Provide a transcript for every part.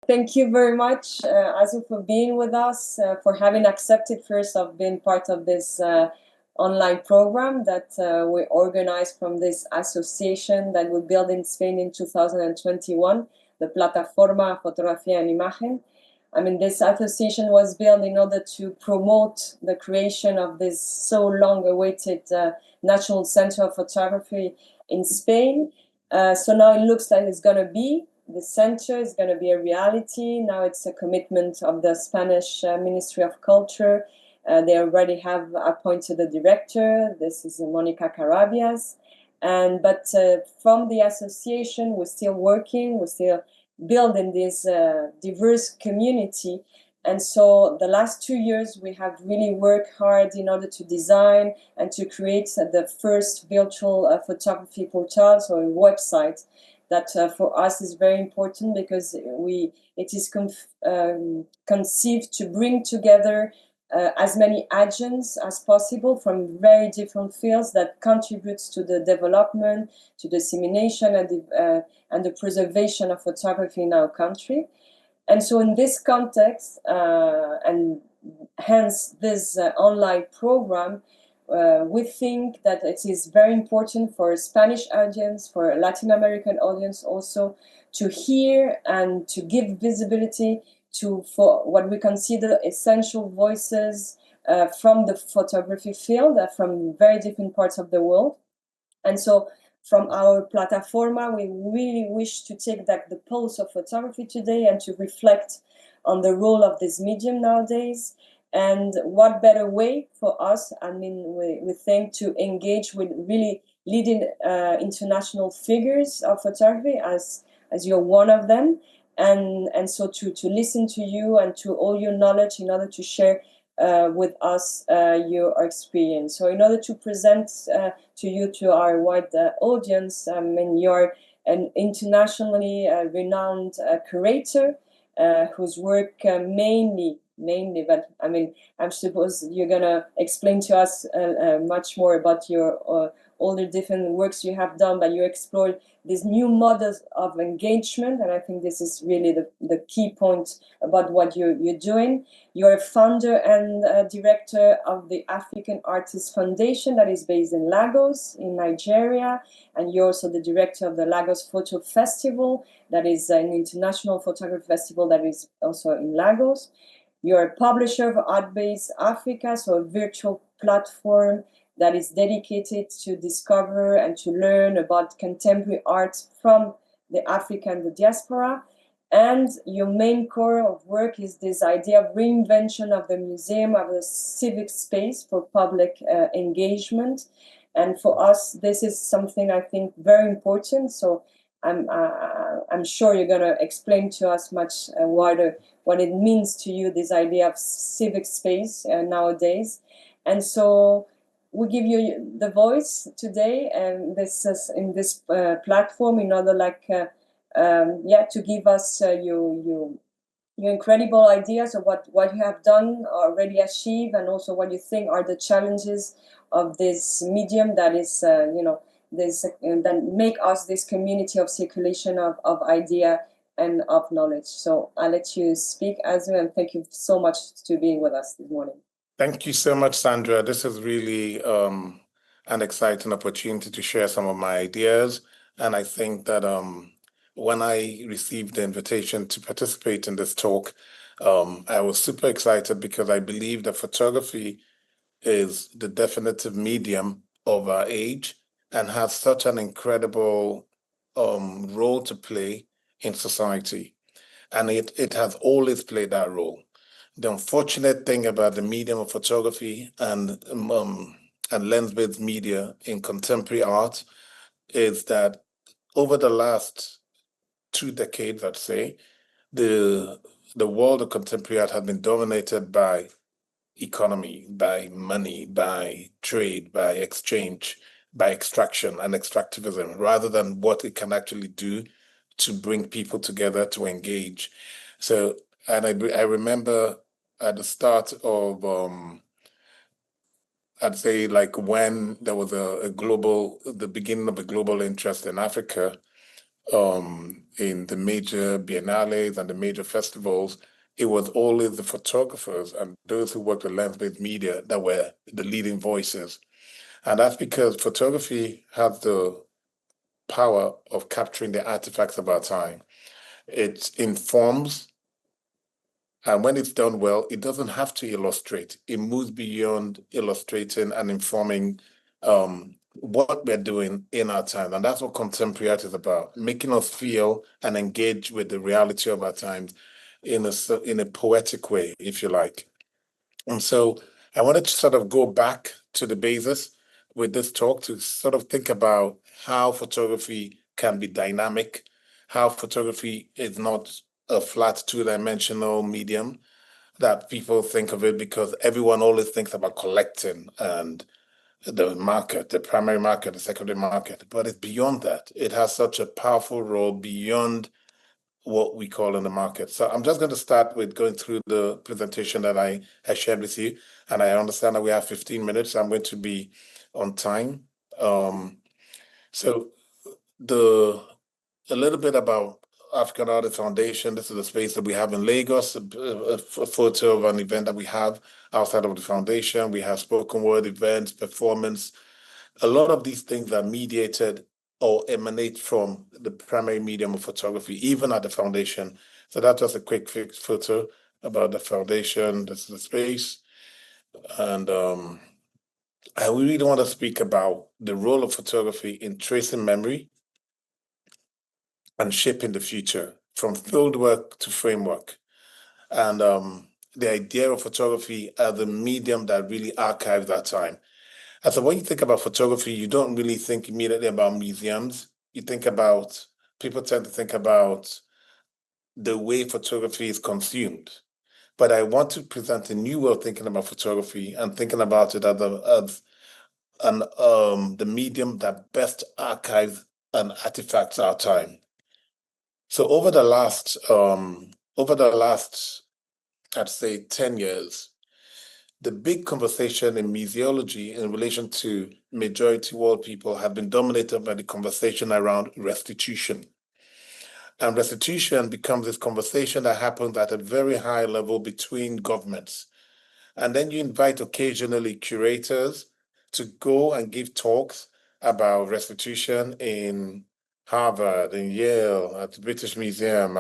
Thank you very much, Azu, for being with us, for having accepted first of being part of this online program that we organized from this association that we built in Spain in 2021, the Plataforma, Fotografía and Imagen. I mean, this association was built in order to promote the creation of this so long-awaited National Center of Photography in Spain. So now it looks like it's going to be. The center is going to be a reality. Now it's a commitment of the Spanish Ministry of Culture. They already have appointed a director. This is Monica Carabias. But from the association, we're still working. We're still building this diverse community. And so the last 2 years, we have really worked hard in order to design and to create the first virtual photography portal, so a website that for us is very important because it is conceived to bring together as many agents as possible from very different fields that contributes to the development, to dissemination, and the preservation of photography in our country. And so in this context, and hence this online program, we think that it is very important for a Spanish audience, for a Latin American audience also, to hear and to give visibility for what we consider essential voices from the photography field, from very different parts of the world. And so from our Plataforma, we really wish to take the pulse of photography today and to reflect on the role of this medium nowadays. And what better way for us, I mean, we think, to engage with really leading international figures of photography, as you're one of them. And so to listen to you and to all your knowledge in order to share with us your experience. So in order to present to you, to our wide audience, I mean, you're an internationally renowned curator whose work mainly, but I mean, I suppose you're gonna explain to us much more about your all the different works you have done, but you explored these new models of engagement, and I think this is really the key point about what you're doing. You're a founder and director of the African Artists Foundation that is based in Lagos, in Nigeria, and you're also the director of the LagosPhoto Festival, that is an international photography festival that is also in Lagos. You're a publisher of Art-Based Africa, so a virtual platform that is dedicated to discover and to learn about contemporary art from the Africa and the diaspora. And your main core of work is this idea of reinvention of the museum, of a civic space for public engagement. And for us, this is something I think very important. So I'm sure you're going to explain to us much wider what it means to you, this idea of civic space nowadays. And so we give you the voice today, and this is in this platform in order, to give us your incredible ideas of what you have done, already achieved, and also what you think are the challenges of this medium that is, that make us this community of circulation of idea and of knowledge. So I'll let you speak, Azu, and thank you so much for being with us this morning. Thank you so much, Sandra. This is really an exciting opportunity to share some of my ideas. And I think that when I received the invitation to participate in this talk, I was super excited because I believe that photography is the definitive medium of our age and has such an incredible role to play in society. And it has always played that role. The unfortunate thing about the medium of photography and lens-based media in contemporary art is that over the last 2 decades, I'd say, the world of contemporary art has been dominated by economy, by money, by trade, by exchange, by extraction and extractivism, rather than what it can actually do to bring people together to engage. So, and I remember at the start of, I'd say, like, when there was the beginning of a global interest in Africa, in the major biennales and the major festivals, it was always the photographers and those who worked with lens-based media that were the leading voices. And that's because photography has the power of capturing the artifacts of our time. It informs, and when it's done well, it doesn't have to illustrate. It moves beyond illustrating and informing what we're doing in our time. And that's what contemporary art is about, making us feel and engage with the reality of our times in a poetic way, if you like. And so I wanted to sort of go back to the basis with this talk to sort of think about how photography can be dynamic, how photography is not a flat two-dimensional medium that people think of it, because everyone always thinks about collecting and the market, the primary market, the secondary market, but it's beyond that. It has such a powerful role beyond what we call in the market. So I'm just going to start with going through the presentation that I shared with you. And I understand that we have 15 minutes. I'm going to be on time. So a little bit about African Artist Foundation. This is a space that we have in Lagos, a photo of an event that we have outside of the foundation. We have spoken word events, performance. A lot of these things are mediated or emanate from the primary medium of photography, even at the foundation. So that's just a quick photo about the foundation. This is the space. And I really want to speak about the role of photography in tracing memory and shaping the future, from field work to framework. And the idea of photography as a medium that really archives our time. And so when you think about photography, you don't really think immediately about museums. People tend to think about the way photography is consumed. But I want to present a new way of thinking about photography and thinking about it as the medium that best archives and artifacts our time. So over the last, I'd say 10 years, the big conversation in museology in relation to majority world people have been dominated by the conversation around restitution. And restitution becomes this conversation that happens at a very high level between governments. And then you invite occasionally curators to go and give talks about restitution in Harvard, in Yale, at the British Museum.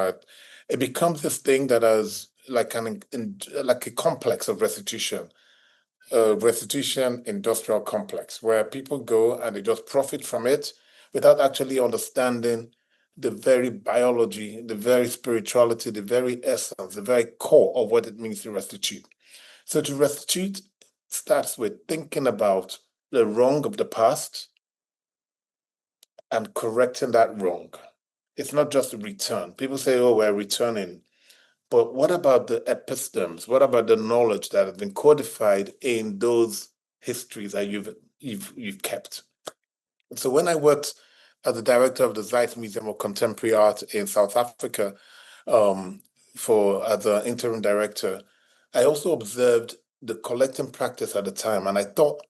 It becomes this thing that is like like a complex of restitution, a restitution industrial complex, where people go and they just profit from it without actually understanding the very biology, the very spirituality, the very essence, the very core of what it means to restitute. So to restitute starts with thinking about the wrong of the past and correcting that wrong. It's not just a return. People say, oh, we're returning. But what about the epistemes? What about the knowledge that has been codified in those histories that you've kept? So when I worked as the director of the Zeiss Museum of Contemporary Art in South Africa, as an interim director, I also observed the collecting practice at the time, and I thought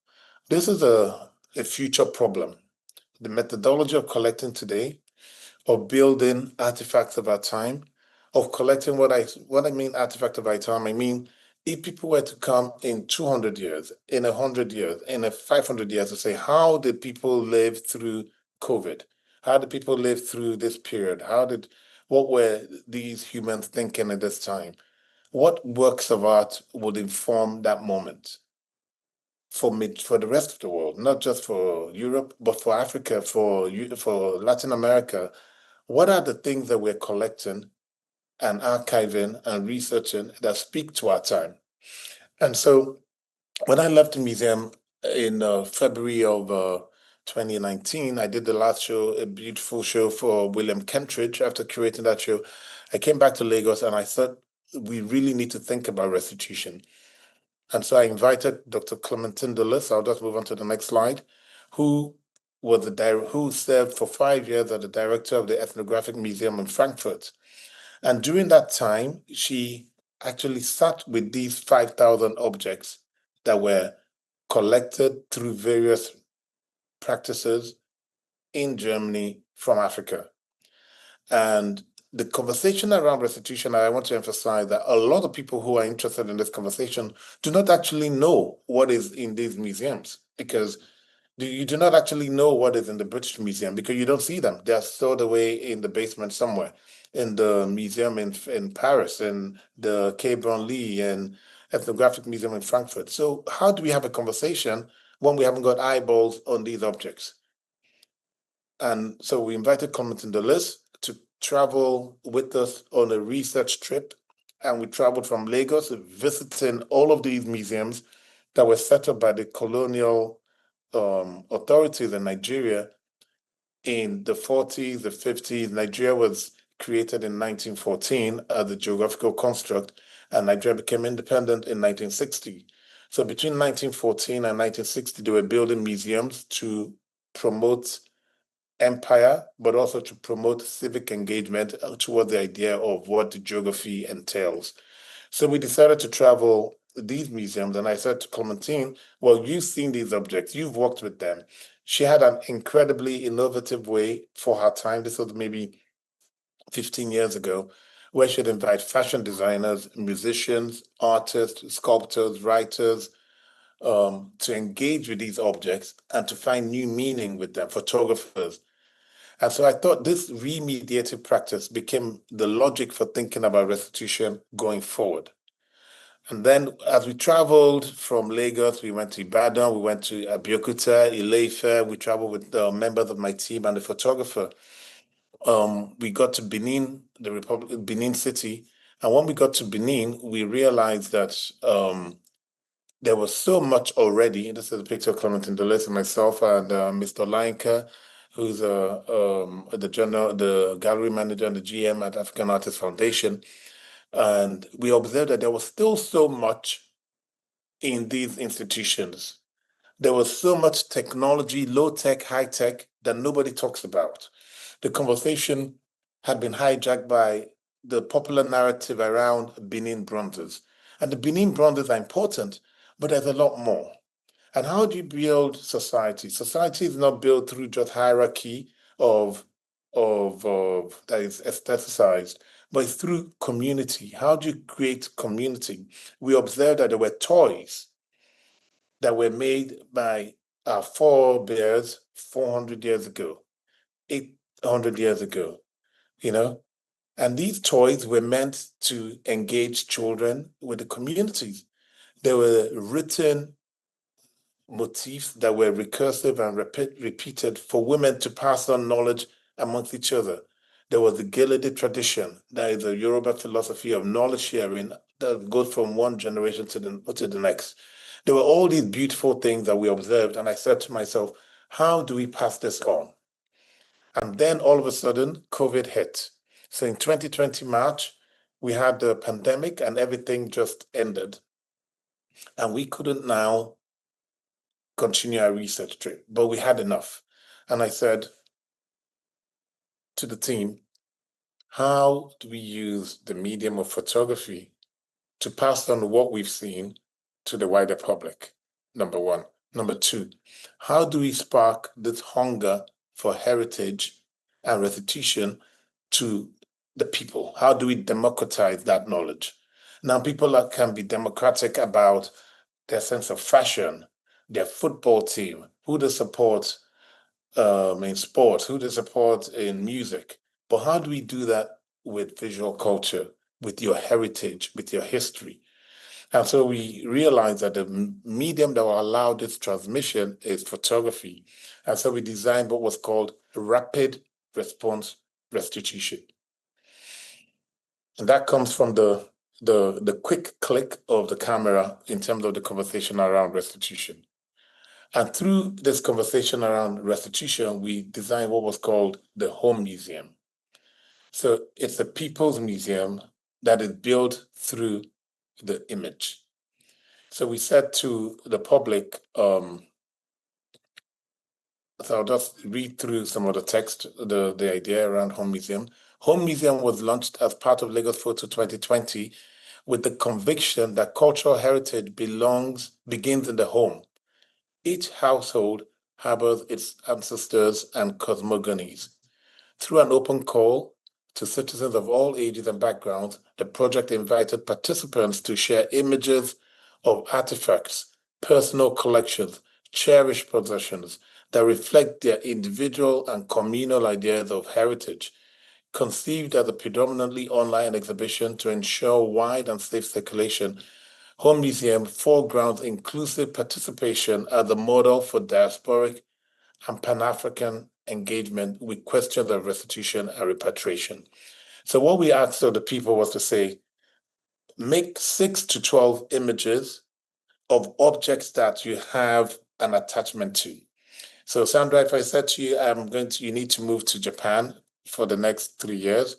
this is a future problem. The methodology of collecting today, of building artifacts of our time, of collecting what I mean artifact of our time, I mean if people were to come in 200 years, in 100 years, in 500 years to say, how did people live through COVID? How did people live through this period? What were these humans thinking at this time? What works of art would inform that moment for the rest of the world, not just for Europe, but for Africa, for Latin America? What are the things that we're collecting and archiving and researching that speak to our time? And so when I left the museum in February of 2019, I did the last show, a beautiful show for William Kentridge. After curating that show, I came back to Lagos and I thought we really need to think about restitution. And so I invited Dr. Clementine Dulles, I'll just move on to the next slide, who served for 5 years as the director of the Ethnographic Museum in Frankfurt. And during that time, she actually sat with these 5,000 objects that were collected through various practices in Germany from Africa. And the conversation around restitution, I want to emphasize that a lot of people who are interested in this conversation do not actually know what is in these museums, because you do not actually know what is in the British Museum because you don't see them. They are stored away in the basement somewhere, in the museum in Paris, in the Quai Branly, and Ethnographic Museum in Frankfurt. So how do we have a conversation when we haven't got eyeballs on these objects? And so we invited Comment in the List to travel with us on a research trip. And we traveled from Lagos, visiting all of these museums that were set up by the colonial authorities in Nigeria in the 40s, the 50s. Nigeria was created in 1914 as a geographical construct, and Nigeria became independent in 1960. So between 1914 and 1960, they were building museums to promote empire, but also to promote civic engagement toward the idea of what the geography entails. So we decided to travel these museums, and I said to Clementine, well, you've seen these objects, you've worked with them. She had an incredibly innovative way for her time. This was maybe 15 years ago, where she'd invite fashion designers, musicians, artists, sculptors, writers, to engage with these objects and to find new meaning with them, photographers. And so I thought this remediative practice became the logic for thinking about restitution going forward. And then as we traveled from Lagos, we went to Ibadan, we went to Abeokuta, Ile-Ife, we traveled with members of my team and the photographer. We got to Benin, the Republic, Benin City. And when we got to Benin, we realized that there was so much already. This is a picture of Clement Indoles and myself and Mr. Lainka, who's the gallery manager and the GM at African Artists Foundation. And we observed that there was still so much in these institutions. There was so much technology, low tech, high tech, that nobody talks about. The conversation had been hijacked by the popular narrative around Benin bronzes. And the Benin bronzes are important, but there's a lot more. And how do you build society? Society is not built through just hierarchy of that is aestheticized, but it's through community. How do you create community? We observed that there were toys that were made by our forebears 400 years ago, 800 years ago, you know? And these toys were meant to engage children with the communities. They were written motifs that were recursive and repeated for women to pass on knowledge amongst each other. There was the Gelede tradition, that is a Yoruba philosophy of knowledge sharing that goes from one generation to the next. There were all these beautiful things that we observed, and I said to myself, how do we pass this on? And then all of a sudden, COVID hit. So in 2020 March, we had the pandemic and everything just ended. And we couldn't now continue our research trip, but we had enough. And I said to the team, how do we use the medium of photography to pass on what we've seen to the wider public? Number one. Number two, how do we spark this hunger for heritage and restitution to the people? How do we democratize that knowledge? Now, people can be democratic about their sense of fashion, their football team, who they support in sports, who they support in music. But how do we do that with visual culture, with your heritage, with your history? And so we realized that the medium that will allow this transmission is photography. And so we designed what was called rapid response restitution. And that comes from the quick click of the camera in terms of the conversation around restitution. And through this conversation around restitution, we designed what was called the Home Museum. So it's a people's museum that is built through the image. So we said to the public, so I'll just read through some of the text, the idea around Home Museum. Home Museum was launched as part of LagosPhoto 2020 with the conviction that cultural heritage begins in the home. Each household harbors its ancestors and cosmogonies. Through an open call, to citizens of all ages and backgrounds, the project invited participants to share images of artifacts, personal collections, cherished possessions that reflect their individual and communal ideas of heritage. Conceived as a predominantly online exhibition to ensure wide and safe circulation, Home Museum foregrounds inclusive participation as a model for diasporic and Pan-African engagement with questions of restitution and repatriation. So what we asked of the people was to say, make 6 to 12 images of objects that you have an attachment to. So Sandra, if I said to you, you need to move to Japan for the next 3 years,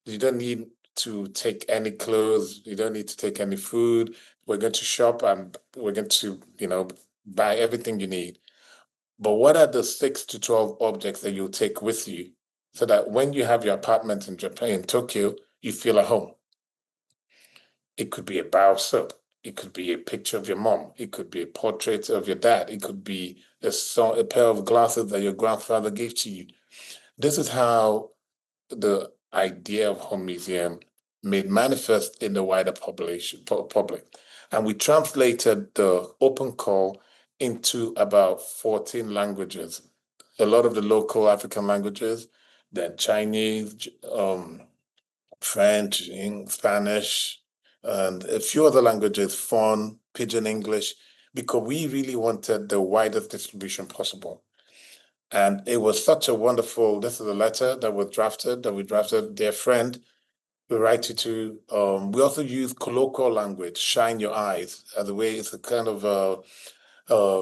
you don't need to take any clothes, you don't need to take any food. We're going to shop and we're going to, buy everything you need. But what are the 6 to 12 objects that you'll take with you so that when you have your apartment in Japan, in Tokyo, you feel at home? It could be a bar of soap. It could be a picture of your mom. It could be a portrait of your dad. It could be a pair of glasses that your grandfather gave to you. This is how the idea of home museum made manifest in the wider public. And we translated the open call into about 14 languages. A lot of the local African languages, then Chinese, French, Spanish, and a few other languages, Fon, Pidgin English, because we really wanted the widest distribution possible. And it was such a wonderful, this is a letter that we drafted, dear friend, we write you to, we also use colloquial language, shine your eyes, as a way, it's a kind of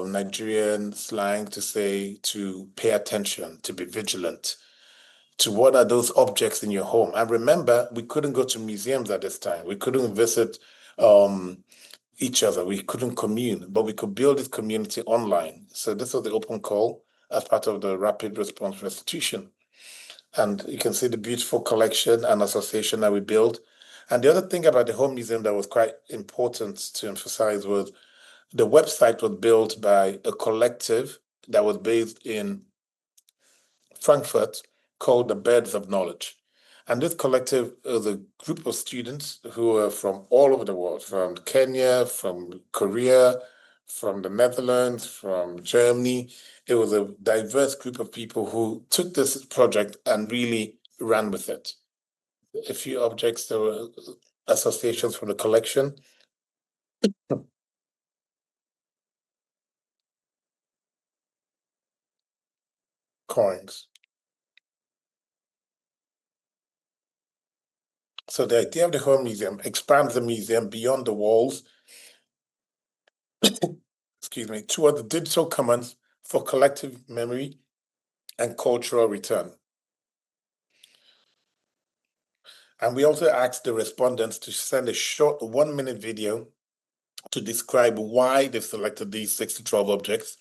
Nigerian slang to say to pay attention, to be vigilant, to what are those objects in your home. And remember, we couldn't go to museums at this time. We couldn't visit each other. We couldn't commune, but we could build this community online. So this was the open call as part of the rapid response restitution. And you can see the beautiful collection and association that we built. And the other thing about the home museum that was quite important to emphasize was the website was built by a collective that was based in Frankfurt called the Birds of Knowledge. And this collective is a group of students who are from all over the world, from Kenya, from Korea, from the Netherlands, from Germany. It was a diverse group of people who took this project and really ran with it. A few objects, there were associations from the collection. Coins. So the idea of the home museum expands the museum beyond the walls, excuse me, toward the digital commons for collective memory and cultural return. And we also asked the respondents to send a short 1-minute video to describe why they selected these 6 to 12 objects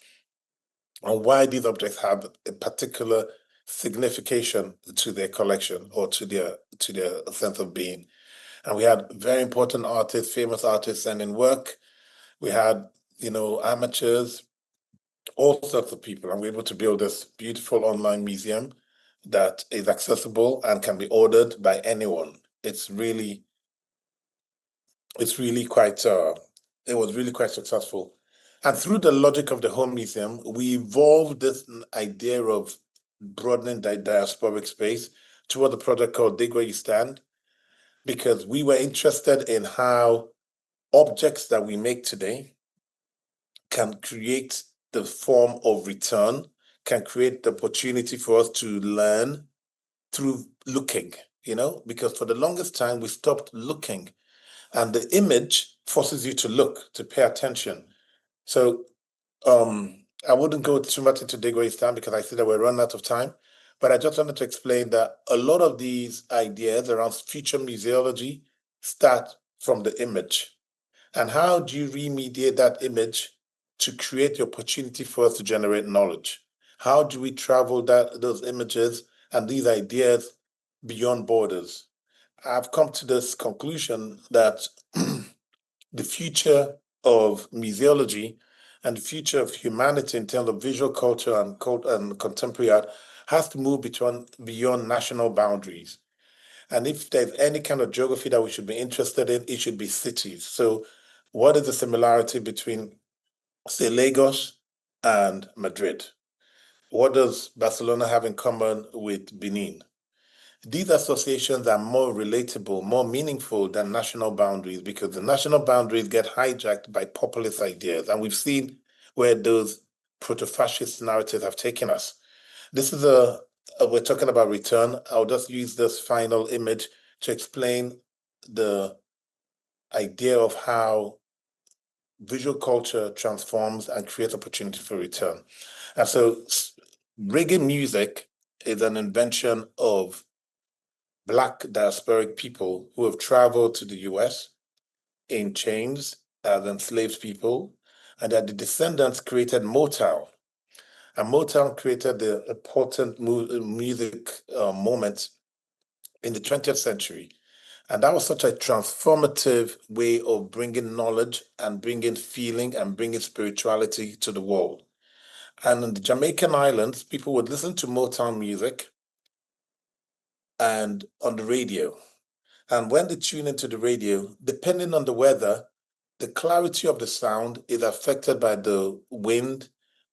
and why these objects have a particular signification to their collection or to their sense of being. And we had very important artists, famous artists sending work. We had, amateurs, all sorts of people, and we're able to build this beautiful online museum that is accessible and can be ordered by anyone. It's really quite, it was really quite successful. And through the logic of the home museum, we evolved this idea of broadening the diasporic space toward the project called Dig Where You Stand, because we were interested in how objects that we make today can create the form of return, can create the opportunity for us to learn through looking, because for the longest time we stopped looking, and the image forces you to look, to pay attention. So I wouldn't go too much into Dig Where You Stand because I see that we're running out of time, but I just wanted to explain that a lot of these ideas around future museology start from the image. And how do you remediate that image to create the opportunity for us to generate knowledge? How do we travel those images and these ideas beyond borders? I've come to this conclusion that the future of museology and the future of humanity in terms of visual culture and contemporary art has to move beyond national boundaries. And if there's any kind of geography that we should be interested in, it should be cities. So what is the similarity between, say, Lagos and Madrid? What does Barcelona have in common with Benin? These associations are more relatable, more meaningful than national boundaries, because the national boundaries get hijacked by populist ideas. And we've seen where those proto-fascist narratives have taken us. This is we're talking about return. I'll just use this final image to explain the idea of how visual culture transforms and creates opportunity for return. And so reggae music is an invention of Black diasporic people who have traveled to the US in chains as enslaved people, and that the descendants created Motown. And Motown created the important music moment in the 20th century. And that was such a transformative way of bringing knowledge and bringing feeling and bringing spirituality to the world. And in the Jamaican islands, people would listen to Motown music and on the radio. And when they tune into the radio, depending on the weather, the clarity of the sound is affected by the wind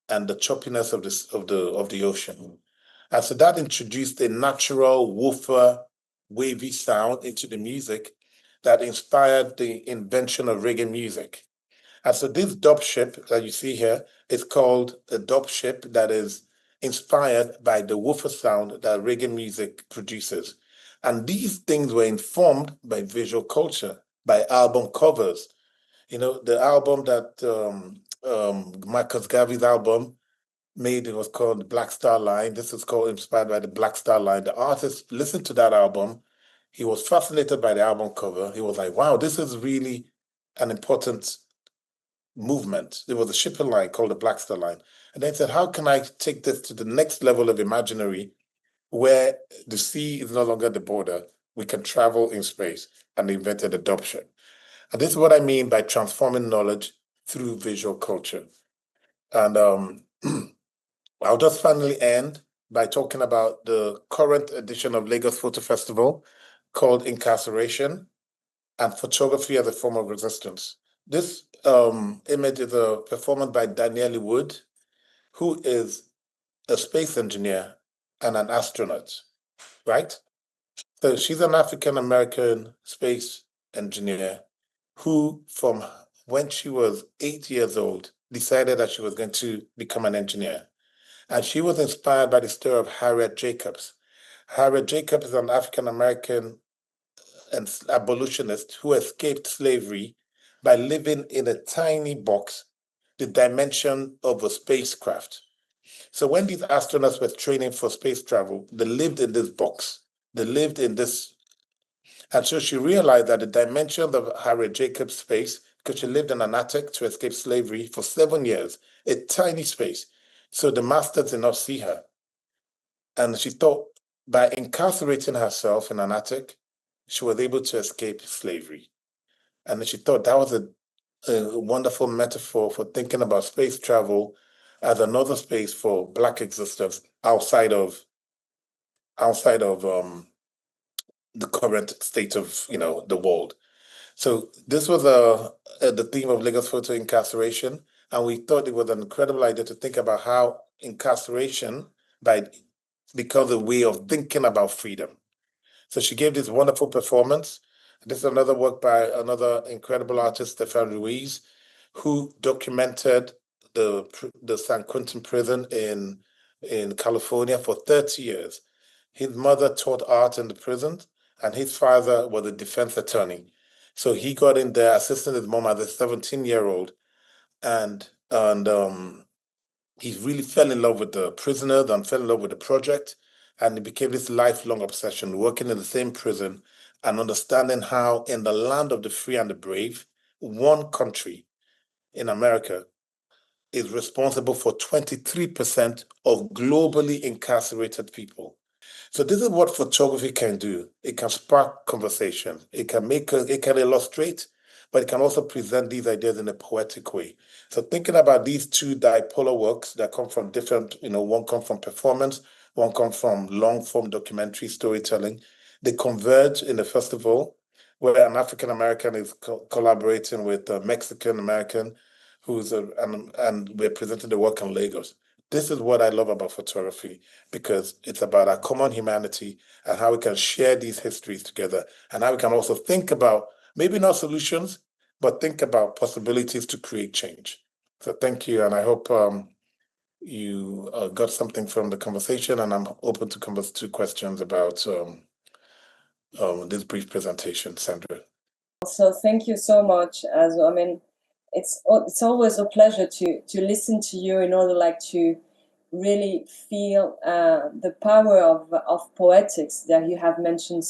and the choppiness of the ocean. And so that introduced a natural woofer, wavy sound into the music that inspired the invention of reggae music. And so this dub ship that you see here is called a dub ship that is inspired by the woofer sound that reggae music produces. And these things were informed by visual culture, by album covers. You know, the album that Marcus Garvey's album made, it was called Black Star Line. This is called inspired by the Black Star Line. The artist listened to that album. He was fascinated by the album cover. He was like, wow, this is really an important movement. There was a shipping line called the Black Star Line. And then said, how can I take this to the next level of imaginary where the sea is no longer the border? We can travel in space. And they invented the dub ship. And this is what I mean by transforming knowledge through visual culture. And I'll just finally end by talking about the current edition of Lagos Photo Festival called Incarceration and Photography as a Form of Resistance. This image is a performance by Danielle Wood, who is a space engineer and an astronaut, right? So she's an African-American space engineer who, from when she was 8 years old, decided that she was going to become an engineer. And she was inspired by the story of Harriet Jacobs. Harriet Jacobs is an African-American abolitionist who escaped slavery by living in a tiny box, the dimension of a spacecraft. So when these astronauts were training for space travel, they lived in this box. They lived in this. And so she realized that the dimension of Harriet Jacobs' space, because she lived in an attic to escape slavery for 7 years, a tiny space. So the masters did not see her. And she thought by incarcerating herself in an attic, she was able to escape slavery. And she thought that was a wonderful metaphor for thinking about space travel as another space for Black existence outside of the current state of the world. So this was the theme of Lagos Photo Incarceration, and we thought it was an incredible idea to think about how incarceration becomes a way of thinking about freedom. So she gave this wonderful performance. This is another work by another incredible artist, Stefan Ruiz, who documented the San Quentin prison in California for 30 years. His mother taught art in the prison, and his father was a defense attorney. So he got in there, assisting his mom as a 17-year-old, and he really fell in love with the prisoners and fell in love with the project. And it became this lifelong obsession, working in the same prison and understanding how in the land of the free and the brave, one country in America is responsible for 23% of globally incarcerated people. So this is what photography can do. It can spark conversation. It can illustrate, but it can also present these ideas in a poetic way. So thinking about these two dipolar works that come from different, one comes from performance, one comes from long form documentary storytelling. they converge in the festival, where an African American is collaborating with a Mexican American, and we're presenting the work in Lagos. This is what I love about photography, because it's about our common humanity and how we can share these histories together, and how we can also think about maybe not solutions, but think about possibilities to create change. So thank you, and I hope you got something from the conversation, and I'm open to questions about this brief presentation, Sandra. So thank you so much. As I mean, it's always a pleasure to listen to you in order like to really feel the power of poetics that you have mentioned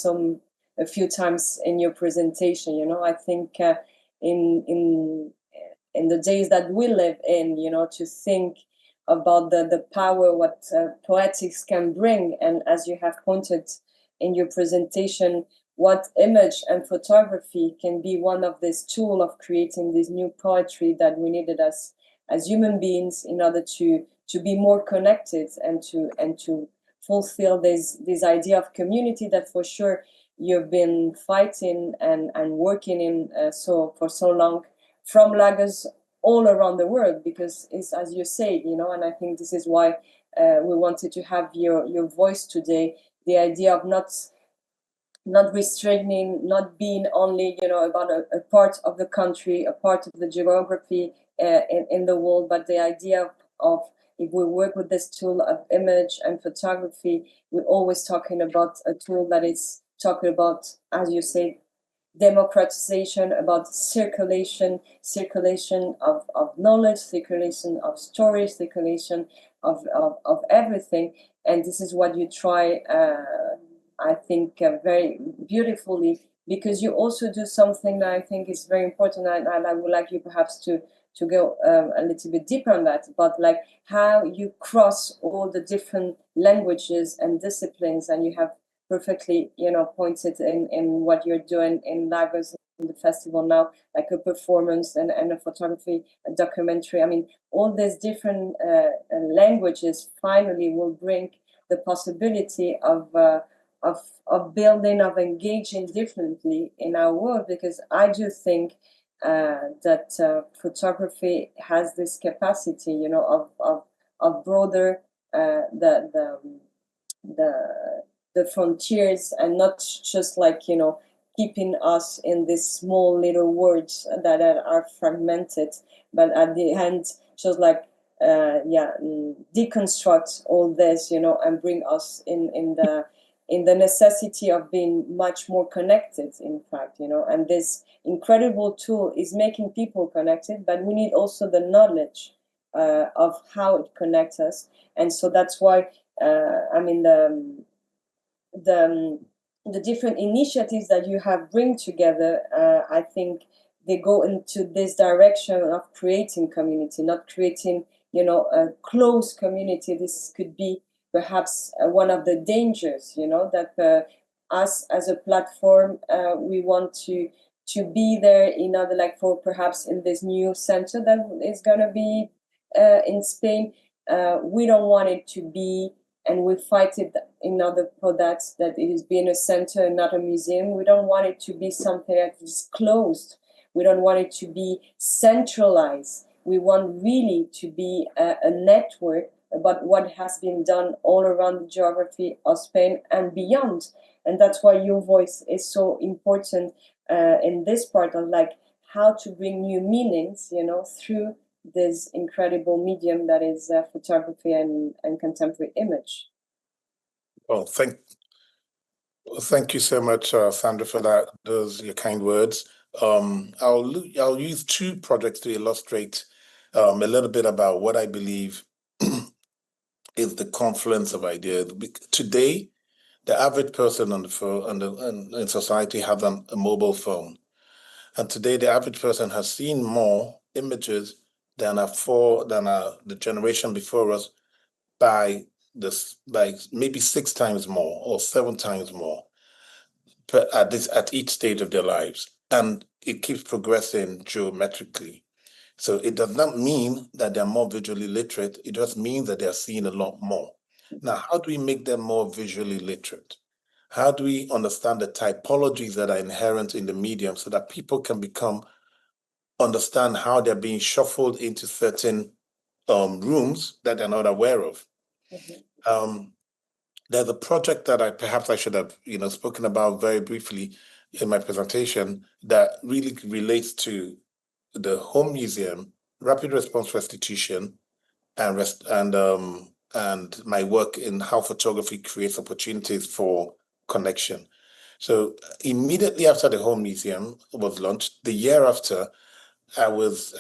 a few times in your presentation. You know, I think in the days that we live in, you know, to think about the power what poetics can bring, and as you have pointed in your presentation, what image and photography can be one of this tool of creating this new poetry that we needed as human beings in order to be more connected and to fulfill this idea of community that for sure you've been fighting and working in for so long, from Lagos all around the world, because it's as you say, you know, and I think this is why we wanted to have your voice today, the idea of not restricting, not being only, you know, about a part of the country, a part of the geography in the world, but the idea of if we work with this tool of image and photography, we're always talking about a tool that is talking about, as you say, democratization, about circulation of knowledge, circulation of stories, circulation of everything. And this is what you try, I think, very beautifully, because you also do something that I think is very important, and I would like you perhaps to go a little bit deeper on that, but like how you cross all the different languages and disciplines, and you have perfectly, you know, pointed in what you're doing in Lagos in the festival now, like a performance and a photography, a documentary. I mean, all these different languages finally will bring the possibility of building, of engaging differently in our world, because I do think that photography has this capacity, you know, of broader the frontiers, and not just like, you know, keeping us in these small little words that are fragmented, but at the end just like deconstruct all this, you know, and bring us in the necessity of being much more connected, in fact, you know. And this incredible tool is making people connected, but we need also the knowledge of how it connects us. And so that's why I mean the different initiatives that you have bring together, I think they go into this direction of creating community, not creating, you know, a closed community. This could be perhaps one of the dangers, you know, that us as a platform, we want to be there in order, like for perhaps in this new center that is going to be in Spain. We don't want it to be, and we fight it in order for that it is being a center and not a museum. We don't want it to be something that is closed. We don't want it to be centralized. We want really to be a network about what has been done all around the geography of Spain and beyond. And that's why your voice is so important in this part of like how to bring new meanings, you know, through this incredible medium that is photography and contemporary image. Well, thank you so much, Sandra, for your kind words. I'll use two projects to illustrate a little bit about what I believe is the confluence of ideas. Today, the average person on the phone in society has a mobile phone, and today the average person has seen more images than the generation before us by maybe 6 times more or 7 times more at each stage of their lives, and it keeps progressing geometrically. So it does not mean that they're more visually literate. It just means that they're seeing a lot more. Now, how do we make them more visually literate? How do we understand the typologies that are inherent in the medium so that people can understand how they're being shuffled into certain rooms that they're not aware of? There's a project that perhaps I should have, spoken about very briefly in my presentation that really relates to the home museum, rapid response restitution, and my work in how photography creates opportunities for connection. So immediately after the home museum was launched, the year after, I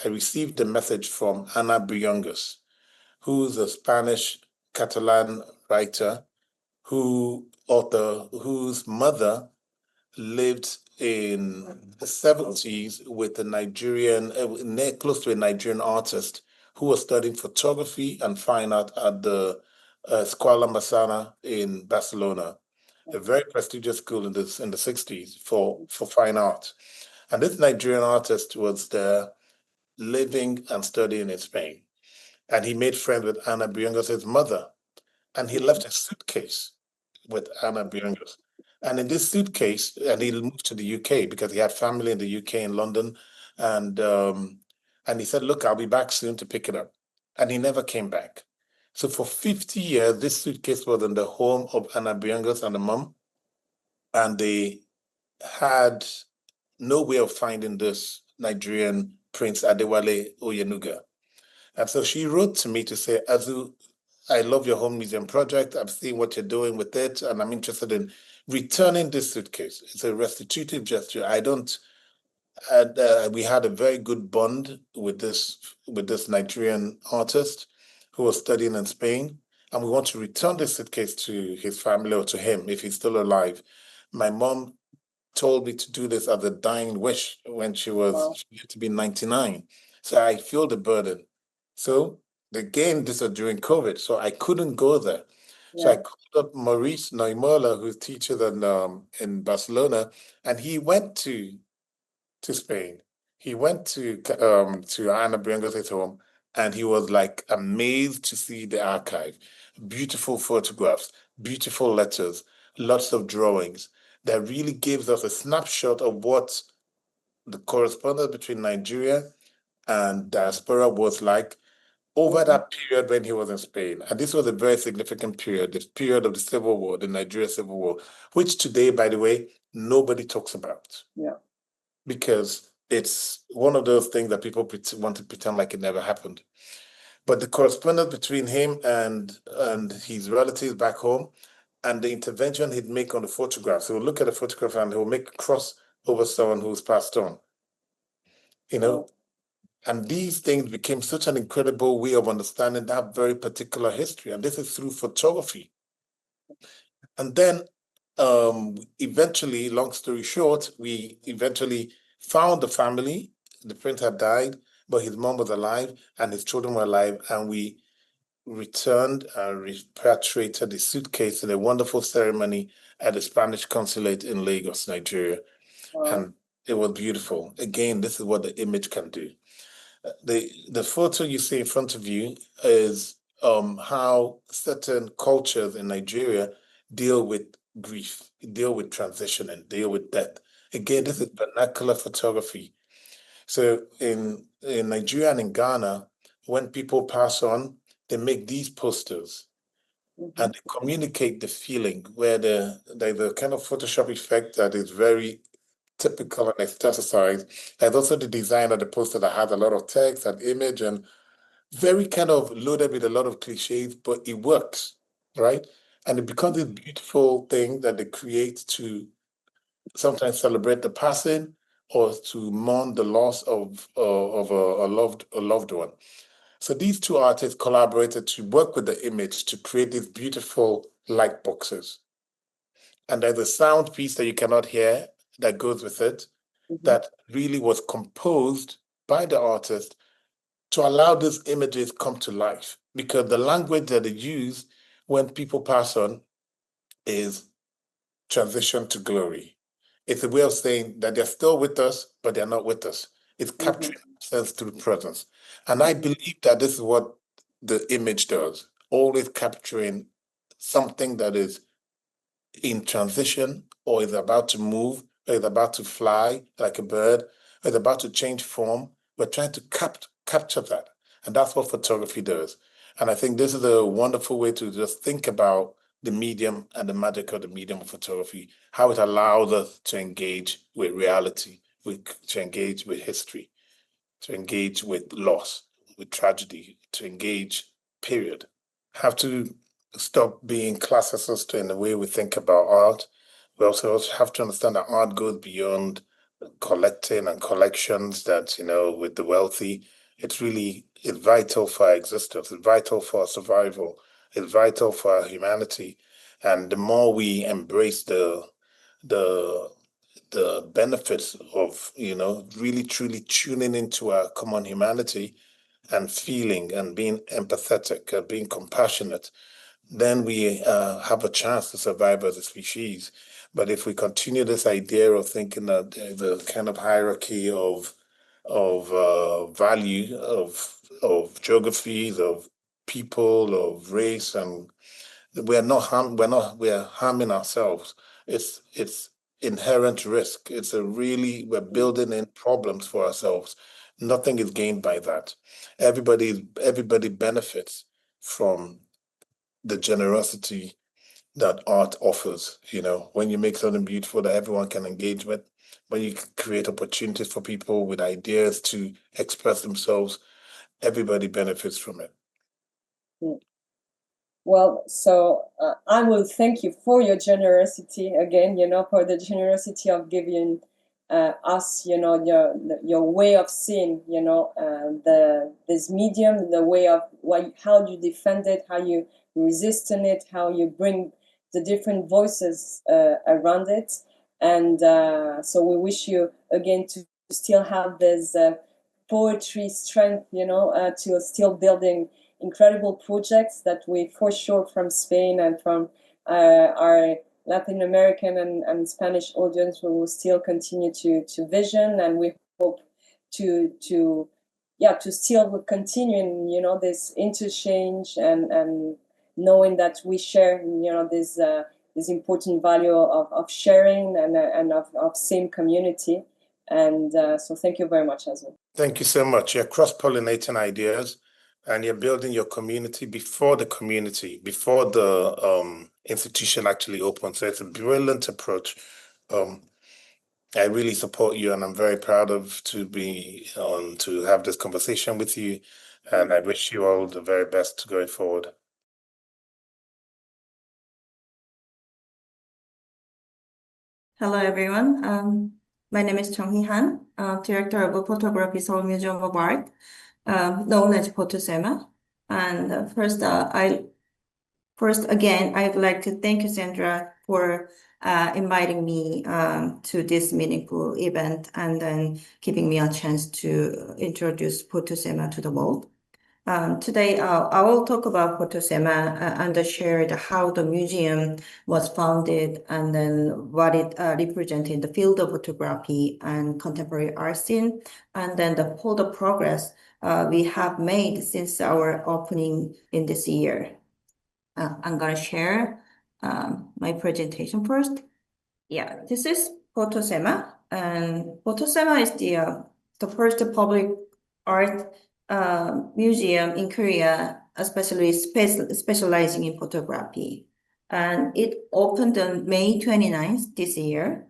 received a message from Ana Briongos, who's a Spanish Catalan writer whose mother lived in the 70s with a Nigerian, close to a Nigerian artist who was studying photography and fine art at the Escuela Massana in Barcelona, a very prestigious school in the 60s for fine art. And this Nigerian artist was there living and studying in Spain. And he made friends with Ana Briongos' mother. And he left a suitcase with Ana Briongos. And in this suitcase, and he moved to the UK because he had family in the UK in London. And he said, look, I'll be back soon to pick it up. And he never came back. So for 50 years, this suitcase was in the home of Ana Briongos and the mom. And they had no way of finding this Nigerian Prince Adewale Oyenuga. And so she wrote to me to say, Azu, I love your home museum project. I've seen what you're doing with it, and I'm interested in returning this suitcase. It's a restitutive gesture. We had a very good bond with this Nigerian artist who was studying in Spain, and we want to return this suitcase to his family or to him if he's still alive. My mom told me to do this as a dying wish when she lived to be 99. So I feel the burden. So again, this was during COVID, so I couldn't go there. So I called up Maurice Noimola, who's teacher in Barcelona, and he went to Spain. He went to Ana Briongos' home, and he was like amazed to see the archive. Beautiful photographs, beautiful letters, lots of drawings that really gives us a snapshot of what the correspondence between Nigeria and diaspora was like over that period when he was in Spain. And this was a very significant period, the period of the Civil War, the Nigeria Civil War, which today, by the way, nobody talks about. Yeah. Because it's one of those things that people want to pretend like it never happened. But the correspondence between him and his relatives back home and the intervention he'd make on the photograph. So he'll look at a photograph and he'll make a cross over someone who's passed on. And these things became such an incredible way of understanding that very particular history. And this is through photography. And then eventually, long story short, we eventually found the family. The prince had died, but his mom was alive and his children were alive. And we returned and repatriated the suitcase in a wonderful ceremony at the Spanish consulate in Lagos, Nigeria. And it was beautiful. Again, this is what the image can do. The photo you see in front of you is how certain cultures in Nigeria deal with grief, deal with transition, and deal with death. Again, this is vernacular photography. So in Nigeria and in Ghana, when people pass on, they make these posters and they communicate the feeling where the kind of Photoshop effect that is very typical and aestheticized. There's also the design of the poster that has a lot of text and image and very kind of loaded with a lot of cliches, but it works, right? And it becomes this beautiful thing that they create to sometimes celebrate the passing or to mourn the loss of a loved one. So these two artists collaborated to work with the image to create these beautiful light boxes. And there's a sound piece that you cannot hear that goes with it that really was composed by the artist to allow these images come to life. Because the language that they use when people pass on is transition to glory. It's a way of saying that they're still with us, but they're not with us. It's capturing themselves through presence. And I believe that this is what the image does, always capturing something that is in transition, or is about to move, or is about to fly like a bird, or is about to change form. We're trying to capture that. And that's what photography does. And I think this is a wonderful way to just think about the medium and the magic of the medium of photography, how it allows us to engage with reality, to engage with history, to engage with loss, with tragedy, to engage, period. Have to stop being classicist in the way we think about art. We also have to understand that art goes beyond collecting and collections that, with the wealthy. It's vital for our existence, it's vital for our survival, it's vital for our humanity. And the more we embrace the benefits of, really truly tuning into our common humanity and feeling and being empathetic and being compassionate, then we have a chance to survive as a species. But if we continue this idea of thinking that there's a kind of hierarchy of value of geographies, of people, of race, and we're harming ourselves. It's inherent risk. We're building in problems for ourselves. Nothing is gained by that. Everybody benefits from the generosity that art offers. When you make something beautiful that everyone can engage with, when you create opportunities for people with ideas to express themselves, everybody benefits from it. Well, so I will thank you for your generosity again, for the generosity of giving us, your way of seeing, this medium, the way of how you defend it, how you resist in it, how you bring the different voices around it. And so we wish you again to still have this poetry strength, to still building incredible projects that we, for sure, from Spain and from our Latin American and Spanish audience, we will still continue to vision, and we hope to still continue in, this interchange and knowing that we share, this important value of sharing and of same community. And so thank you very much as well. Thank you so much. You're cross-pollinating ideas, and you're building your community before the institution actually opens. So it's a brilliant approach. I really support you, and I'm very proud to have this conversation with you. And I wish you all the very best going forward. Hello, everyone. My name is Jung Han, Director of Photography, Seoul Museum of Art, known as SeMA. And first, again, I'd like to thank you, Sandra, for inviting me to this meaningful event and then giving me a chance to introduce SeMA to the world. Today, I will talk about SeMA and share how the museum was founded and then what it represents in the field of photography and contemporary art scene, and then the progress we have made since our opening in this year. I'm going to share my presentation first. Yeah, this is SeMA, and SeMA is the first public art museum in Korea, especially specializing in photography. And it opened on May 29th this year.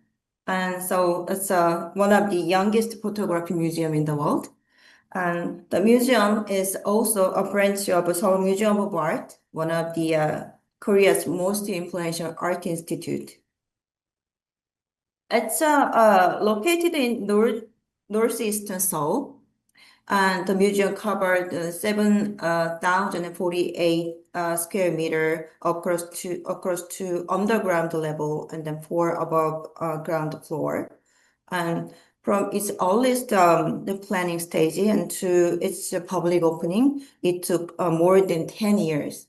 And so it's one of the youngest photography museum in the world. And the museum is also a branch of Seoul Museum of Art, one of the Korea's most influential art institute. It's located in northeastern Seoul, and the museum covered 7,048 square meter across two underground level and then 4 above ground floor. And from its earliest the planning stage and to its public opening, it took more than 10 years.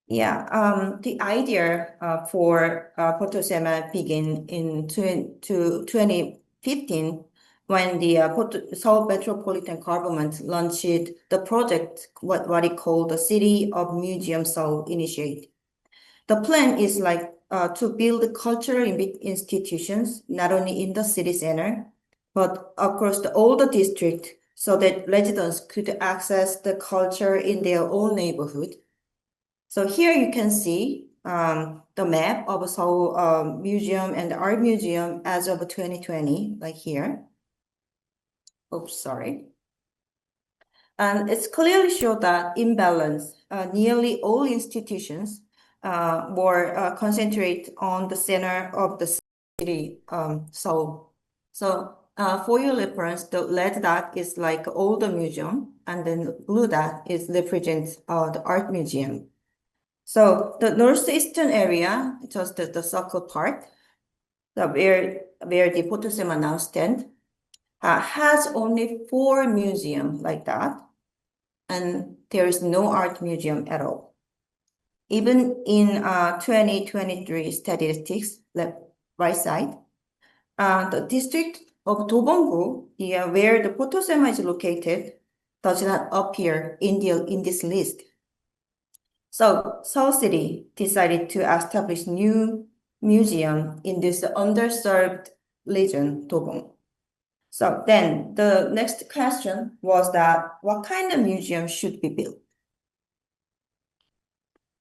Yeah, the idea for SeMA began in 2015 when the Seoul Metropolitan Government launched the project, what it called the City of Museum Seoul Initiative. The plan is like to build cultural institutions, not only in the city center, but across all the district, so that residents could access the culture in their own neighborhood. So here you can see the map of Seoul Museum and the Art Museum as of 2020, like here. Oops, sorry. And it's clearly shown that imbalance, nearly all institutions were concentrate on the center of the city, Seoul. So for your reference, the red dot is like all the museum, and then the blue dot is represents the art museum. So the northeastern area, just the circle part, where the photosema now stand, has only 4 museums like that, and there is no art museum at all. Even in 2023 statistics, the right side, the district of Dobonggu, where the photosema is located, does not appear in this list. So Seoul City decided to establish new museum in this underserved region, Dobong. So then the next question was that what kind of museum should be built?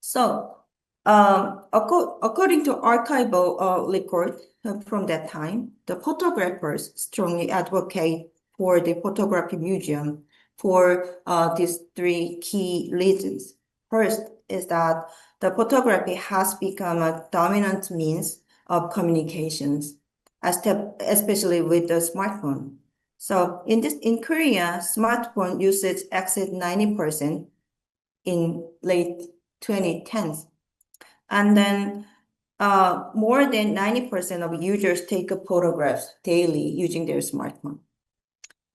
So according to archival record from that time, the photographers strongly advocate for the photography museum for these 3 key reasons. First is that the photography has become a dominant means of communications, especially with the smartphone. So in Korea, smartphone usage exceeds 90% in late 2010s. And then more than 90% of users take photographs daily using their smartphone.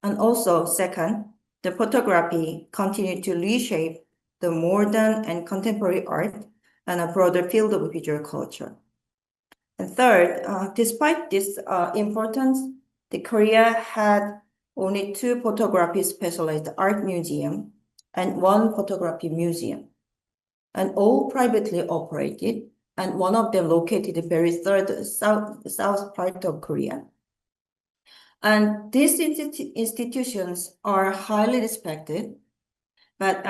And also, second, the photography continued to reshape the modern and contemporary art and a broader field of visual culture. And third, despite this importance, the Korea had only 2 photography specialized art museum and 1 photography museum, and all privately operated, and one of them located very south part of Korea. And these institutions are highly respected, but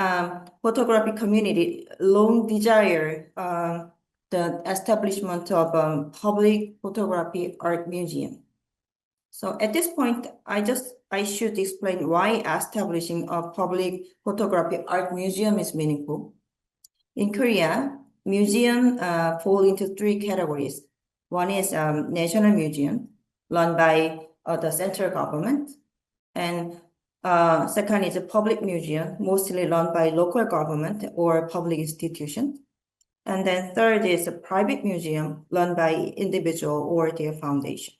photography community long desire the establishment of public photography art museum. So at this point, I should explain why establishing a public photography art museum is meaningful. In Korea, museums fall into 3 categories. One is national museum, run by the central government, and second is a public museum, mostly run by local government or public institution. And then third is a private museum run by individual or their foundation.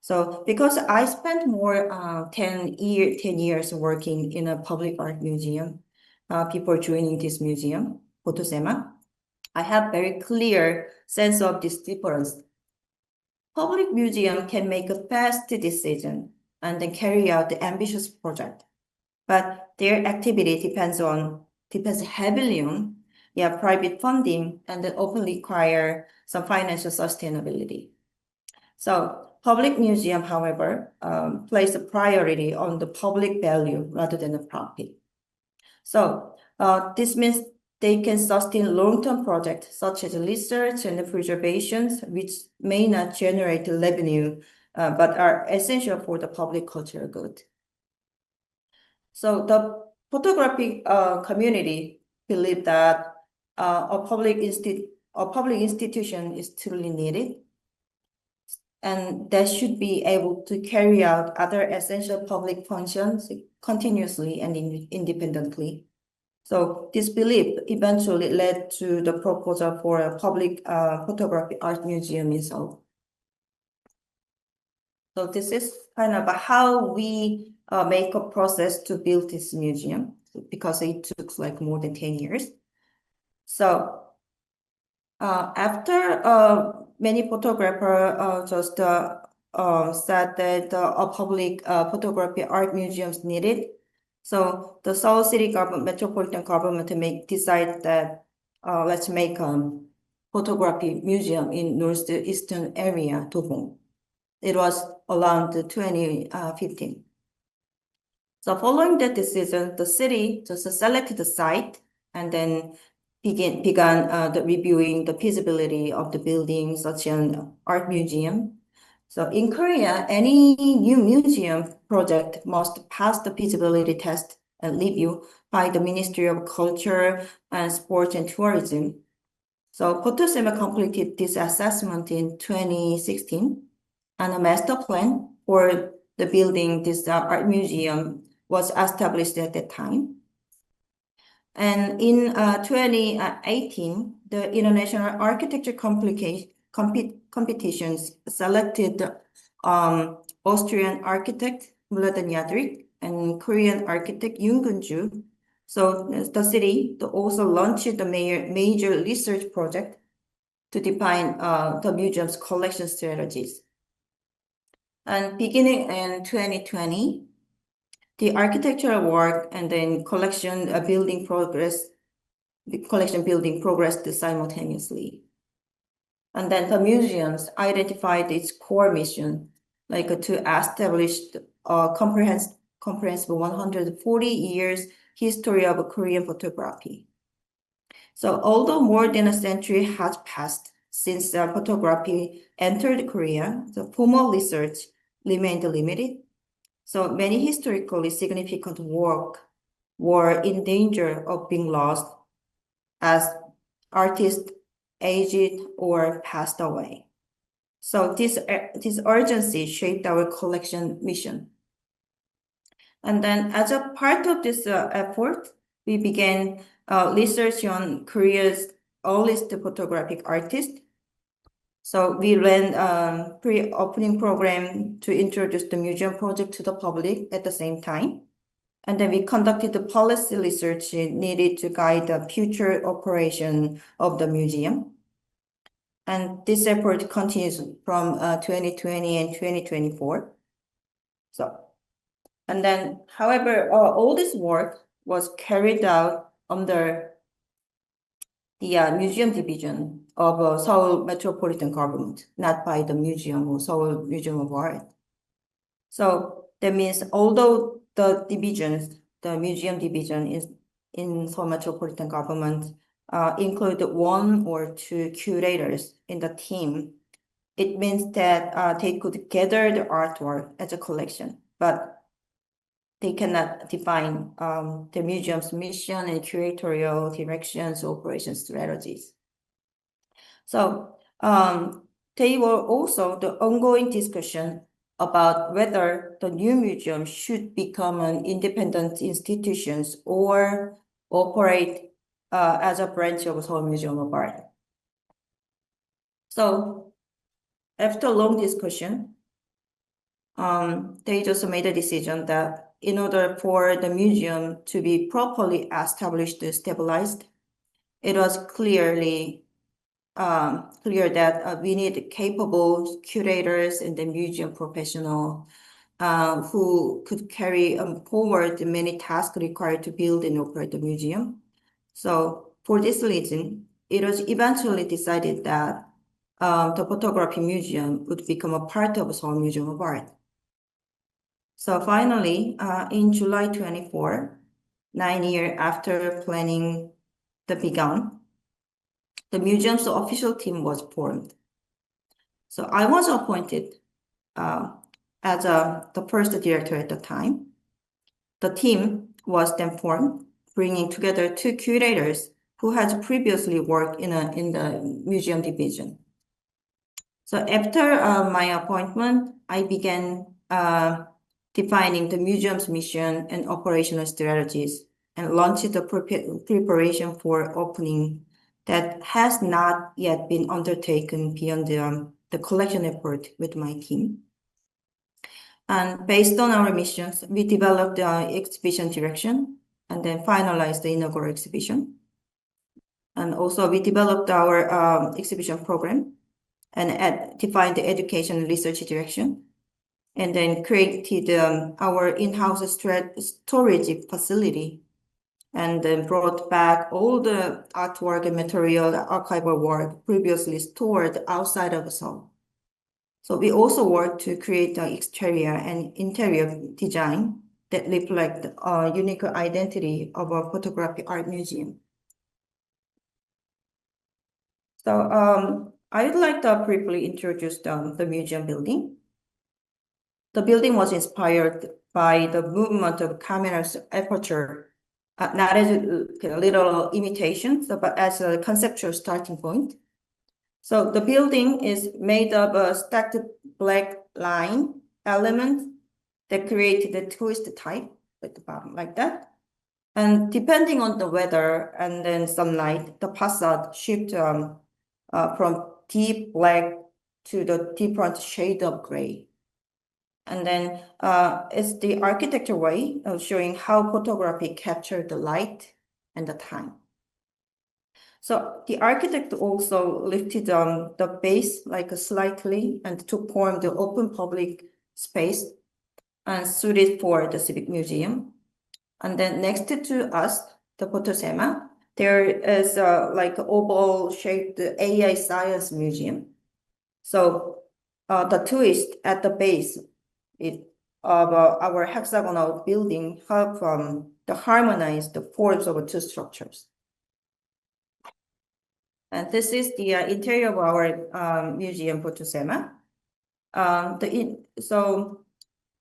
So because I spent more 10 years working in a public art museum before joining this museum, SeMA, I have very clear sense of this difference. Public museum can make a fast decision and then carry out the ambitious project, but their activity depends heavily on private funding, and then often require some financial sustainability. So public museum, however, place a priority on the public value rather than the profit. So this means they can sustain long-term projects such as research and preservations, which may not generate revenue, but are essential for the public cultural good. So the photography community believe that a public institution is truly needed, and that should be able to carry out other essential public functions continuously and independently. So this belief eventually led to the proposal for a public photography art museum in Seoul. So this is kind of how we make a process to build this museum, because it took like more than 10 years. So after many photographers just said that a public photography art museum is needed, so the Seoul City government, metropolitan government, decide that let's make photography museum in northeastern area, Dobong. It was around 2015. So following that decision, the city just selected the site and then began the reviewing the feasibility of the building, such as an art museum. So in Korea, any new museum project must pass the feasibility test and review by the Ministry of Culture and Sports and Tourism. So SeMA completed this assessment in 2016, and a master plan for the building this art museum was established at that time. And in 2018, the International Architecture competitions selected Austrian architect Mladen Jadrik and Korean architect Jung. So the city also launched the major research project to define the museum's collection strategies. And beginning in 2020, the architectural work and then collection building progressed simultaneously. And then the museums identified its core mission, like to establish a comprehensive 140 years history of Korean photography. So although more than a century has passed since photography entered Korea, the formal research remained limited. So many historically significant work were in danger of being lost as artists aged or passed away. So this urgency shaped our collection mission. And then as a part of this effort, we began research on Korea's earliest photographic artists. So we ran a pre-opening program to introduce the museum project to the public at the same time. And then we conducted the policy research needed to guide the future operation of the museum. And this effort continues from 2020 and 2024. And then, however, all this work was carried out under the museum division of Seoul Metropolitan Government, not by the museum or Seoul Museum of Art. So that means although the museum division is in Seoul Metropolitan Government include 1 or 2 curators in the team, it means that they could gather the artwork as a collection, but they cannot define the museum's mission and curatorial directions, operation strategies. So they were also the ongoing discussion about whether the new museum should become an independent institution or operate as a branch of Seoul Museum of Art. So after long discussion, they just made a decision that in order for the museum to be properly established and stabilized, it was clear that we need capable curators and the museum professional who could carry forward the many tasks required to build and operate the museum. So for this reason, it was eventually decided that the photography museum would become a part of Seoul Museum of Art. So finally, in July 24, 9 years after planning began, the museum's official team was formed. So I was appointed as the first director at the time. The team was then formed, bringing together 2 curators who had previously worked in the museum division. So after my appointment, I began defining the museum's mission and operational strategies and launched the preparation for opening that has not yet been undertaken beyond the collection effort with my team. And based on our missions, we developed the exhibition direction and then finalized the inaugural exhibition. And also we developed our exhibition program and defined the education and research direction, and then created our in-house storage facility and then brought back all the artwork and material, archival work previously stored outside of Seoul. So we also work to create the exterior and interior design that reflect a unique identity of a photography art museum. So I would like to briefly introduce the museum building. The building was inspired by the movement of camera's aperture, not as a little imitation, but as a conceptual starting point. So the building is made of a stacked black line element that created the twist type at the bottom like that. And depending on the weather and then sunlight, the facade shift from deep black to the different shade of gray. And then it's the architecture way of showing how photography captured the light and the time. So the architect also lifted the base like slightly and to form the open public space and suited for the civic museum. And then next to us, the SeMA, there is like oval shaped AI science museum. So the twist at the base of our hexagonal building help to harmonize the forms of two structures. And this is the interior of our museum SeMA. So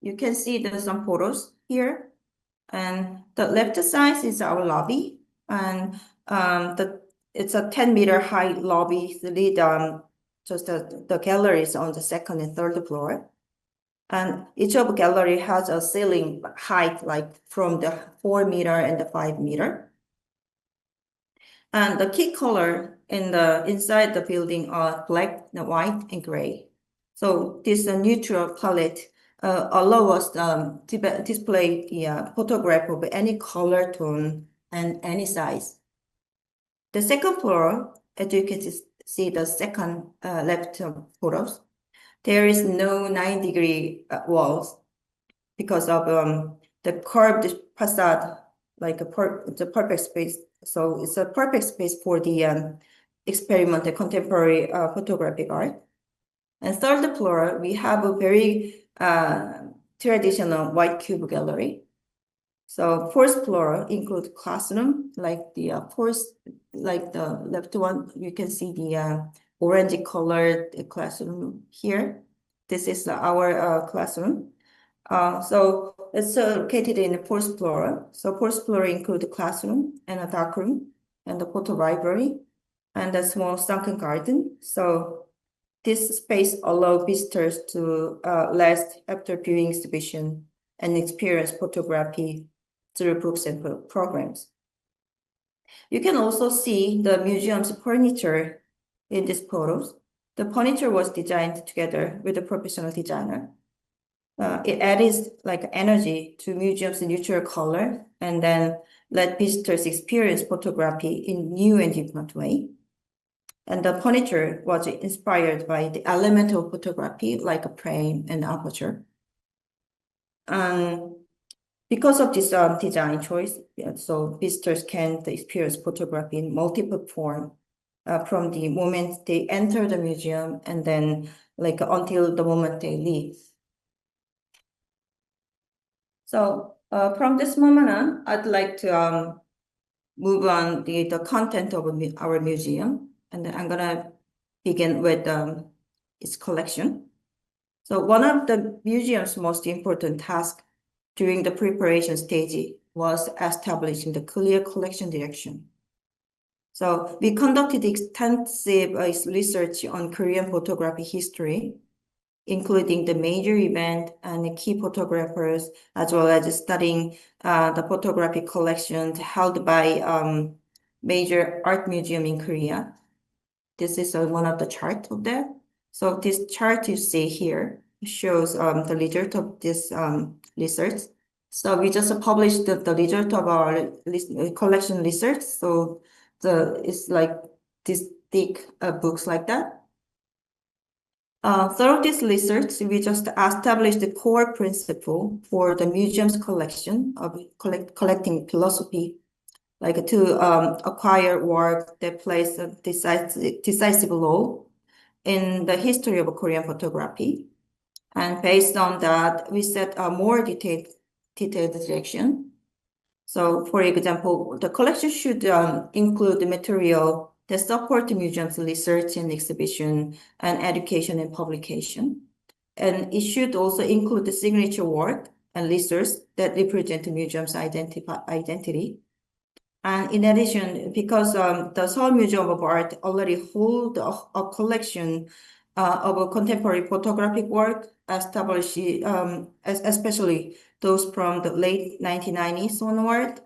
you can see there's some photos here. And the left side is our lobby. And it's a 10-meter high lobby. Just the galleries on the second and third floor. And each of the gallery has a ceiling height like from the 4 meter and the 5 meter. And the key color in the inside the building are black, white, and gray. So this neutral palette allow us to display the photograph of any color tone and any size. The second floor, as you can see the second left photos, there is no 9-degree walls because of the curved facade, like the perfect space. So it's a perfect space for the experimental contemporary photographic art. And third floor, we have a very traditional white cube gallery. So fourth floor include classroom, like the like the left one, you can see the orange colored classroom here. This is our classroom. So it's located in the fourth floor. So fourth floor include the classroom and a dark room and the photo library and a small sunken garden. So this space allows visitors to rest after viewing exhibition and experience photography through books and programs. You can also see the museum's furniture in these photos. The furniture was designed together with a professional designer. It adds like energy to museum's neutral color and then let visitors experience photography in new and different way. And the furniture was inspired by the element of photography like a frame and aperture. Because of this design choice, so visitors can experience photography in multiple forms from the moment they enter the museum and then like until the moment they leave. So from this moment on, I'd like to move on the content of our museum, and then I'm gonna begin with its collection. So one of the museum's most important tasks during the preparation stage was establishing the clear collection direction. So we conducted extensive research on Korean photography history, including the major event and the key photographers, as well as studying the photography collections held by major art museum in Korea. This is one of the charts of that. So this chart you see here shows the result of this research. So we just published the result of our collection research. So it's like this thick books like that. Through this research, we just established the core principle for the museum's collection of collecting philosophy like to acquire work that plays a decisive role in the history of Korean photography. And based on that, we set a more detailed direction. So, for example, the collection should include the material that support the museum's research and exhibition and education and publication. And it should also include the signature work and research that represent the museum's identity. And in addition, because the Seoul Museum of Art already hold a collection of contemporary photographic work, especially those from the late 1990s onward.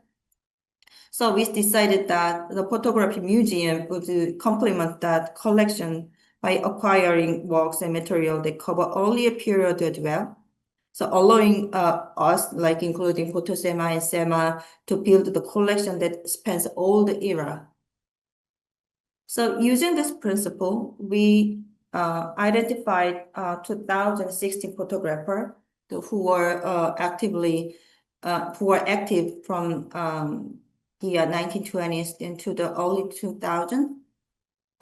So we decided that the photography museum would complement that collection by acquiring works and material that cover earlier period as well. So allowing us, like including SeMA and SeMA, to build the collection that spans all the era. So using this principle, we identified 2016 photographers who were active from the 1920s into the early 2000s.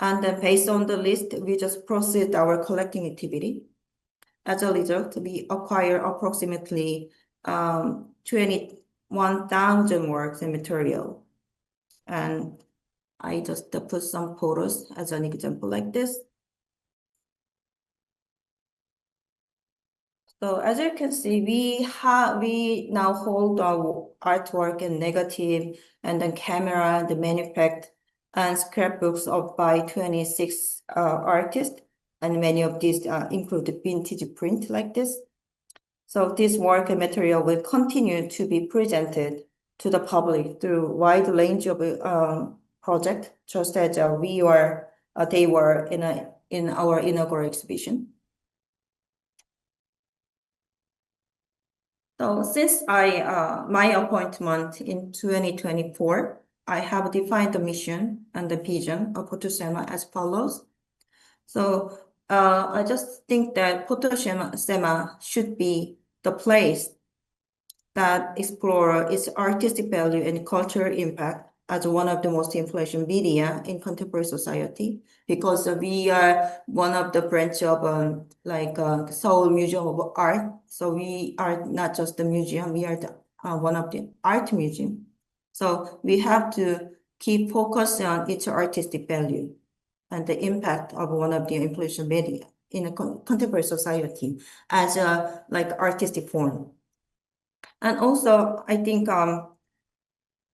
And then based on the list, we just proceed our collecting activity. As a result, we acquire approximately 21,000 works and material. And I just put some photos as an example like this. So as you can see, we now hold our artwork and negative, and then camera, the manuscript, and scrapbooks by 26 artists. And many of these include vintage print like this. So this work and material will continue to be presented to the public through a wide range of projects, just as they were in our inaugural exhibition. So since my appointment in 2024, I have defined the mission and the vision of SeMA as follows. So I just think that SeMA should be the place that explores its artistic value and cultural impact as one of the most influential media in contemporary society, because we are one of the branch of Seoul Museum of Art. So we are not just the museum, we are one of the art museum. So we have to keep focusing on its artistic value and the impact of one of the influential media in a contemporary society as a artistic form. And also, I think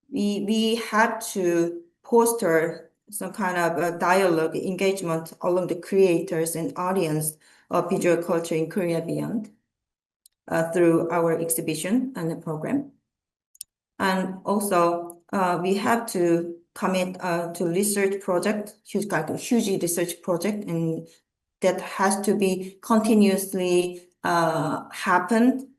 we had to foster some kind of a dialogue engagement along the creators and audience of visual culture in Korea beyond through our exhibition and the program. And also, we have to commit to research project, huge research project, and that has to be continuously happen.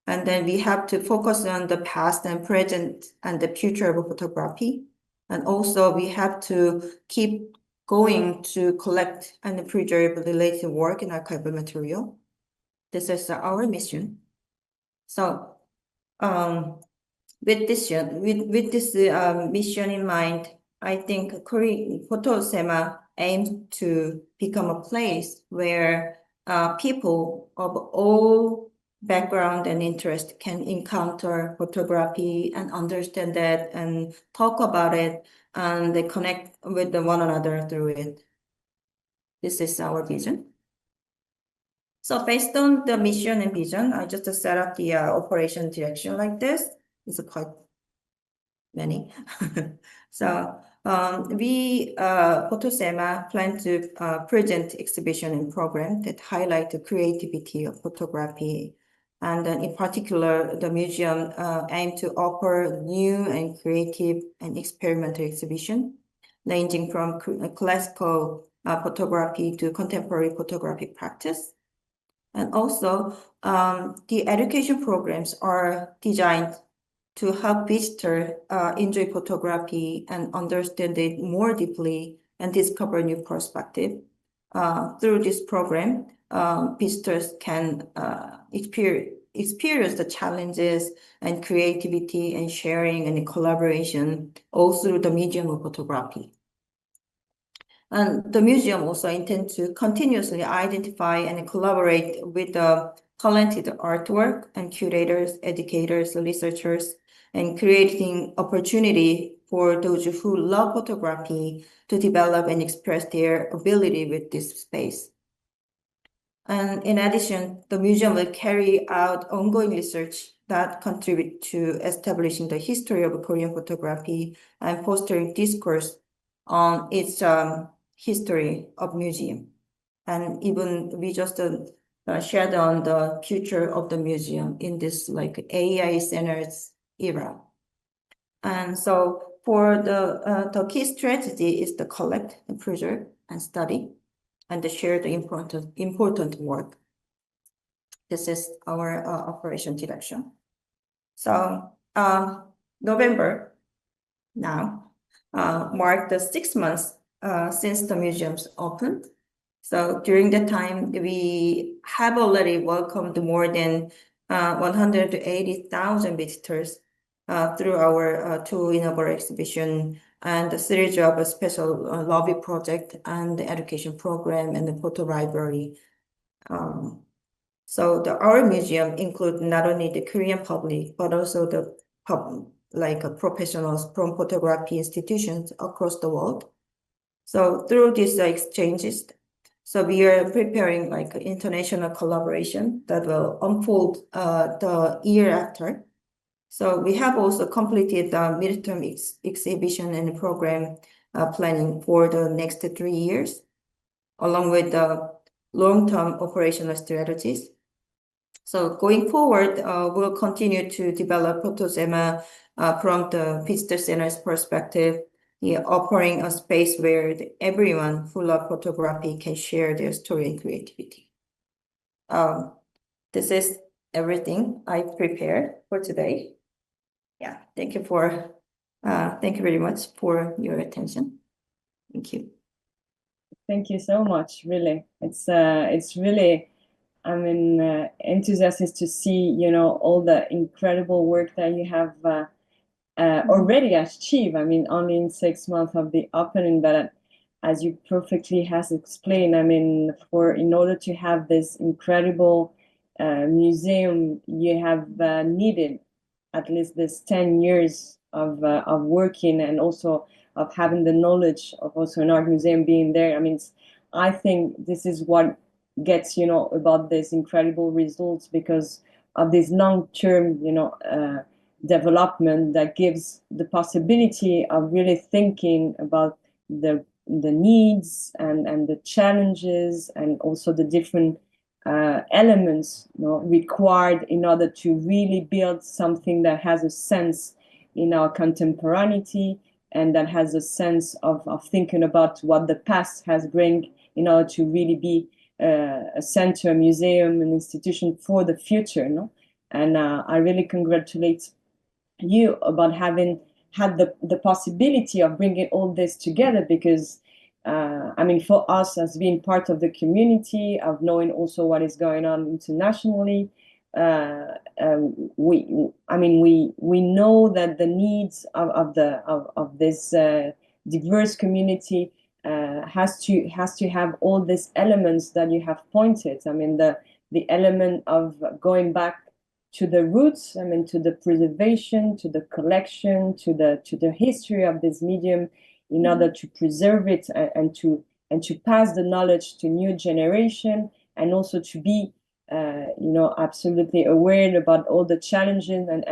And then we have to focus on the past and present and the future of photography. And also we have to keep going to collect and preserve related work and archival material. This is our mission. So with this mission in mind, I think Korean SeMA aims to become a place where people of all background and interest can encounter photography and understand that and talk about it, and they connect with one another through it. This is our vision. So based on the mission and vision, I just set up the operation direction like this. It's quite many. So we SeMA plan to present exhibition and program that highlight the creativity of photography. And then in particular, the museum aim to offer new and creative and experimental exhibition, ranging from classical photography to contemporary photographic practice. And also, the education programs are designed to help visitors enjoy photography and understand it more deeply and discover new perspective. Through this program, visitors can experience the challenges and creativity and sharing and collaboration all through the medium of photography. And the museum also intends to continuously identify and collaborate with the talented artwork and curators, educators, researchers, and creating opportunity for those who love photography to develop and express their ability with this space. And in addition, the museum will carry out ongoing research that contribute to establishing the history of Korean photography and fostering discourse on its history of museum. And even we just shared on the future of the museum in this like AI-centered era. And so for the key strategy is to collect and preserve and study and to share the important work. This is our operation direction. So November now marked the 6 months since the museum's opened. So during that time, we have already welcomed more than 180,000 visitors through our two inaugural exhibition and a series of a special lobby project and the education program and the photo library. So our museum includes not only the Korean public, but also the professionals from photography institutions across the world. So through these exchanges, so we are preparing like international collaboration that will unfold the year after. So we have also completed the midterm exhibition and program planning for the next 3 years, along with the long-term operational strategies. So going forward, we'll continue to develop SeMA from the visitor center's perspective, offering a space where everyone who loves photography can share their story and creativity. This is everything I prepared for today. Yeah, thank you very much for your attention. Thank you. Thank you so much. Really, it's really, I mean, enthusiastic to see, all the incredible work that you have already achieved. I mean, only in 6 months of the opening, but as you perfectly has explained, I mean, in order to have this incredible museum, you have needed at least this 10 years of working and also of having the knowledge of also an art museum being there. I mean, I think this is what gets, about these incredible results because of this long-term, development that gives the possibility of really thinking about the needs and the challenges and also the different elements required in order to really build something that has a sense in our contemporaneity and that has a sense of thinking about what the past has bring in order to really be a center, museum, an institution for the future. And I really congratulate you about having had the possibility of bringing all this together because I mean, for us as being part of the community, of knowing also what is going on internationally, we know that the needs of this diverse community has to have all these elements that you have pointed. I mean, the element of going back to the roots, I mean, to the preservation, to the collection, to the history of this medium, in order to preserve it and to pass the knowledge to new generation, and also to be absolutely aware about all the challenges and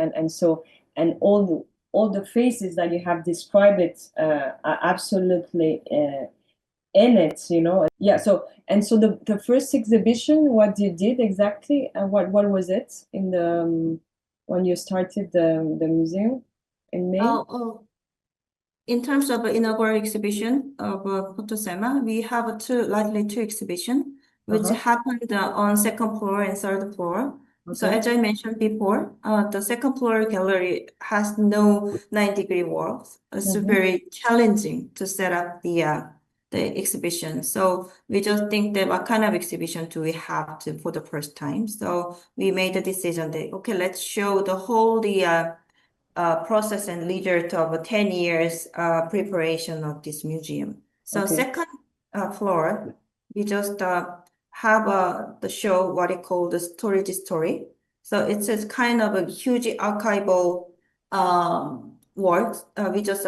all the phases that you have described are absolutely in it, Yeah, so the first exhibition, what you did exactly, and what was it in the when you started the museum in May? In terms of inaugural exhibition of SeMA, we have two exhibitions, which happened on second floor and third floor. Okay. So as I mentioned before, the second floor gallery has no 9-degree walls. It's very challenging to set up the the exhibition. So we just think that what kind of exhibition do we have to for the first time? So we made the decision that, okay, let's show the whole process and result of 10 years preparation of this museum. So Okay. second floor, we just have the show what it called the storage story. So it's a kind of a huge archival work. We just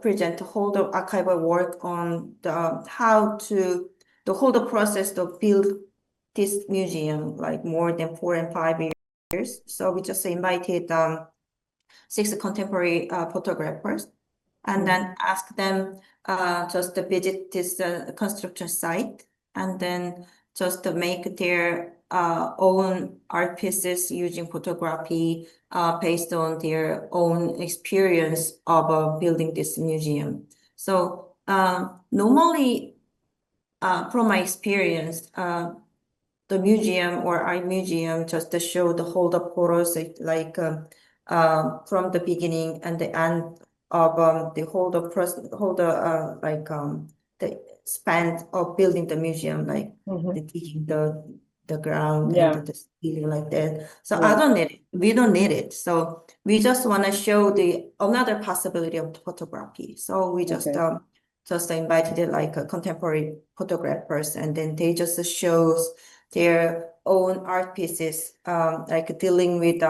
present the whole the archival work on the how to the whole the process to build this museum, like more than 4 and 5 years. So we just invited 6 contemporary photographers, and then ask them just to visit this construction site, and then just to make their own art pieces using photography based on their own experience of building this museum. So normally, from my experience, the museum or art museum just to show the whole the photos from the beginning and the end of the whole the the span of building the museum, like the digging the ground and the ceiling like that. So I don't need it. We don't need it. So we just want to show the another possibility of photography. So we just invited like contemporary photographers, and then they just shows their own art pieces, like dealing with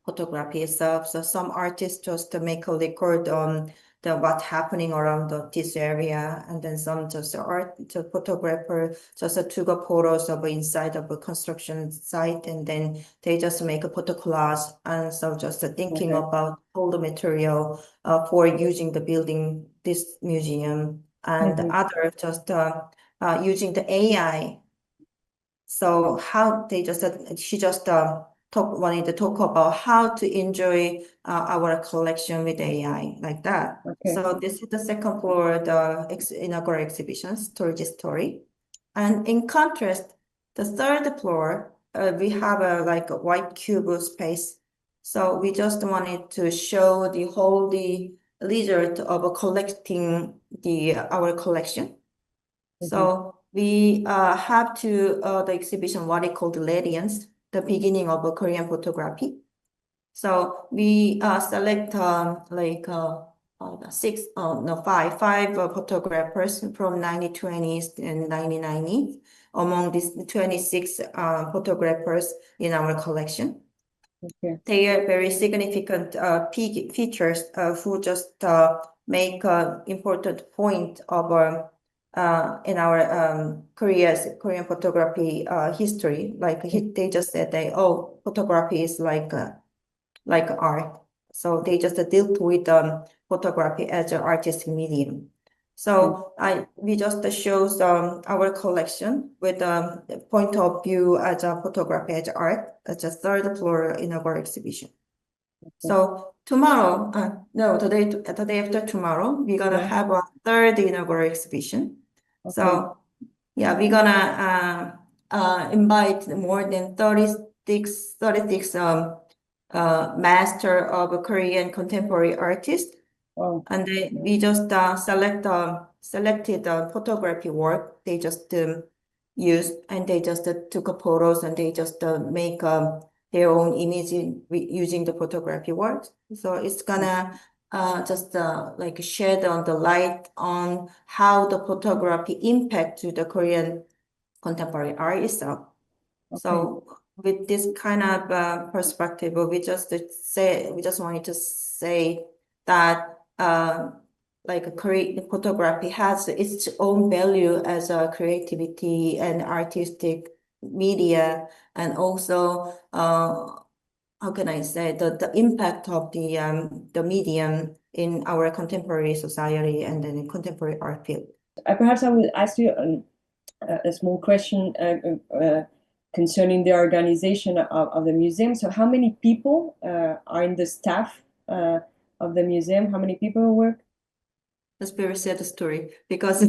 photography itself. So some artists just to make a record on what's happening around this area, and then some just photographer just took a photos of inside of a construction site, and then they just make a photo collage, and so just thinking about all the material for using the building this museum, and the other just using the AI. So how they just she just wanted to talk about how to enjoy our collection with AI like that. Okay. So this is the second floor, the inaugural exhibition, Storage Story. And in contrast, the third floor, we have a white cube space. So we just wanted to show the whole result of collecting our collection. So we have the exhibition what they call the Radiance, the beginning of Korean photography. So we select five photographers from 1920s and 1990s among these 26 photographers in our collection. Okay. They are very significant features who just make an important point of in our Korean photography history. Like they just said photography is like art. So they just dealt with photography as an artistic medium. So we just shows our collection with the point of view as a photography as art, as a third floor inaugural exhibition. So tomorrow, the day after tomorrow, we're gonna have a third inaugural exhibition. So yeah, we're gonna invite more than 36 master of Korean contemporary artists. And then we just selected photography work they just used, and they just took photos, and they just make their own image using the photography work. So it's gonna just like shed on the light on how the photography impact to the Korean contemporary art itself. So with this kind of perspective, we just wanted to say that Korean photography has its own value as a creativity and artistic media, and also how can I say the impact of the medium in our contemporary society and then in contemporary art field. Perhaps I will ask you a small question concerning the organization of the museum. So how many people are in the staff of the museum? How many people work? That's very sad story, because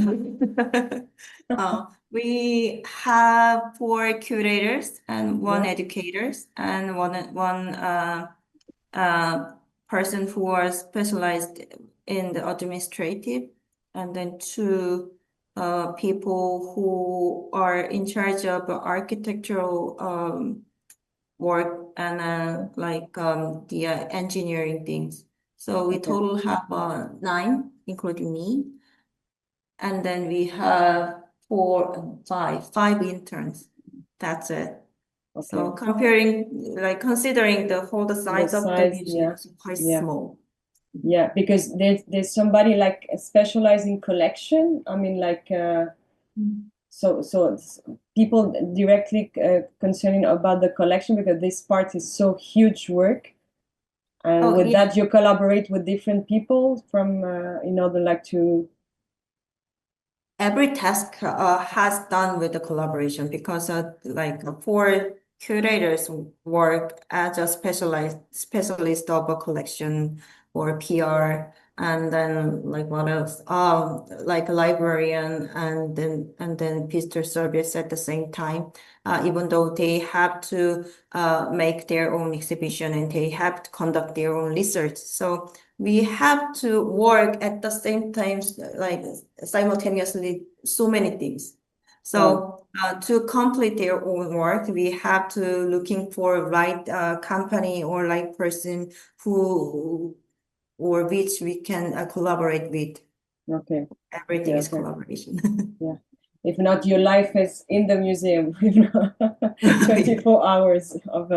we have 4 curators and 1 educators and one person who are specialized in the administrative. and then 2 people who are in charge of architectural work and like the engineering things. So we Okay. total have 9, including me. And then we have 5 interns. That's it. Okay. So considering the whole size of the size, museum, yeah. it's quite Yeah. small. Yeah, because there's somebody like specialized in collection. I mean, like so it's people directly concerning about the collection, because this part is so huge work. And Oh, with yeah. that, you collaborate with different people from in order like to. Every task has done with the collaboration, because like 4 curators work as a specialist of a collection or PR, and then like what else? Like a librarian, and then visitor service at the same time. Even though they have to make their own exhibition and they have to conduct their own research, so we have to work at the same time, like simultaneously, so many things. So to complete their own work, we have to looking for right company or right person who or which we can collaborate with. Okay. Everything is Okay. collaboration. Yeah. If not, your life is in the museum. 24 hours of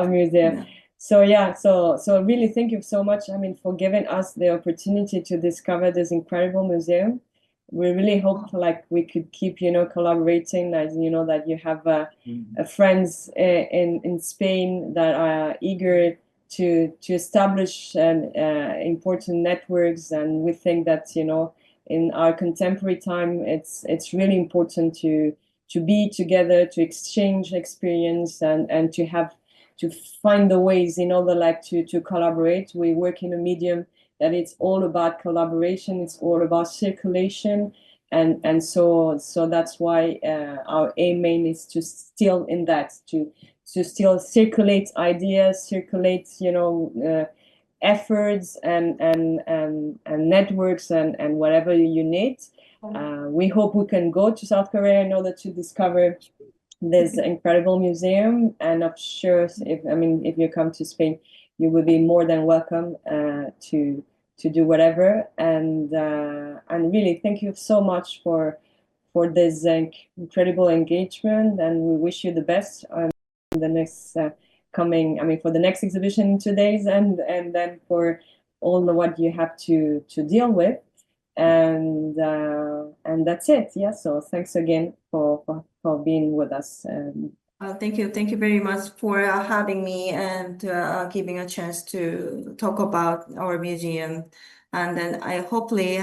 museum. Yeah. So yeah, so really thank you so much, I mean, for giving us the opportunity to discover this incredible museum. We really hope like we could keep, collaborating, as you know, that you have friends in Spain that are eager to establish important networks, and we think that, in our contemporary time, it's really important to be together, to exchange experience, and to find the ways in order like to collaborate. We work in a medium that it's all about collaboration, it's all about circulation, and so that's why our aim main is to still in that, to still circulate ideas, circulate efforts and networks and whatever you need. We hope we can go to South Korea in order to discover this incredible museum, and I'm sure if you come to Spain, you will be more than welcome to do whatever. And really thank you so much for this incredible engagement, and we wish you the best on the next for the next exhibition in 2 days, and then for all what you have to deal with. And that's it. Yeah, so thanks again for being with us. Thank you very much for having me and giving a chance to talk about our museum. And then I hopefully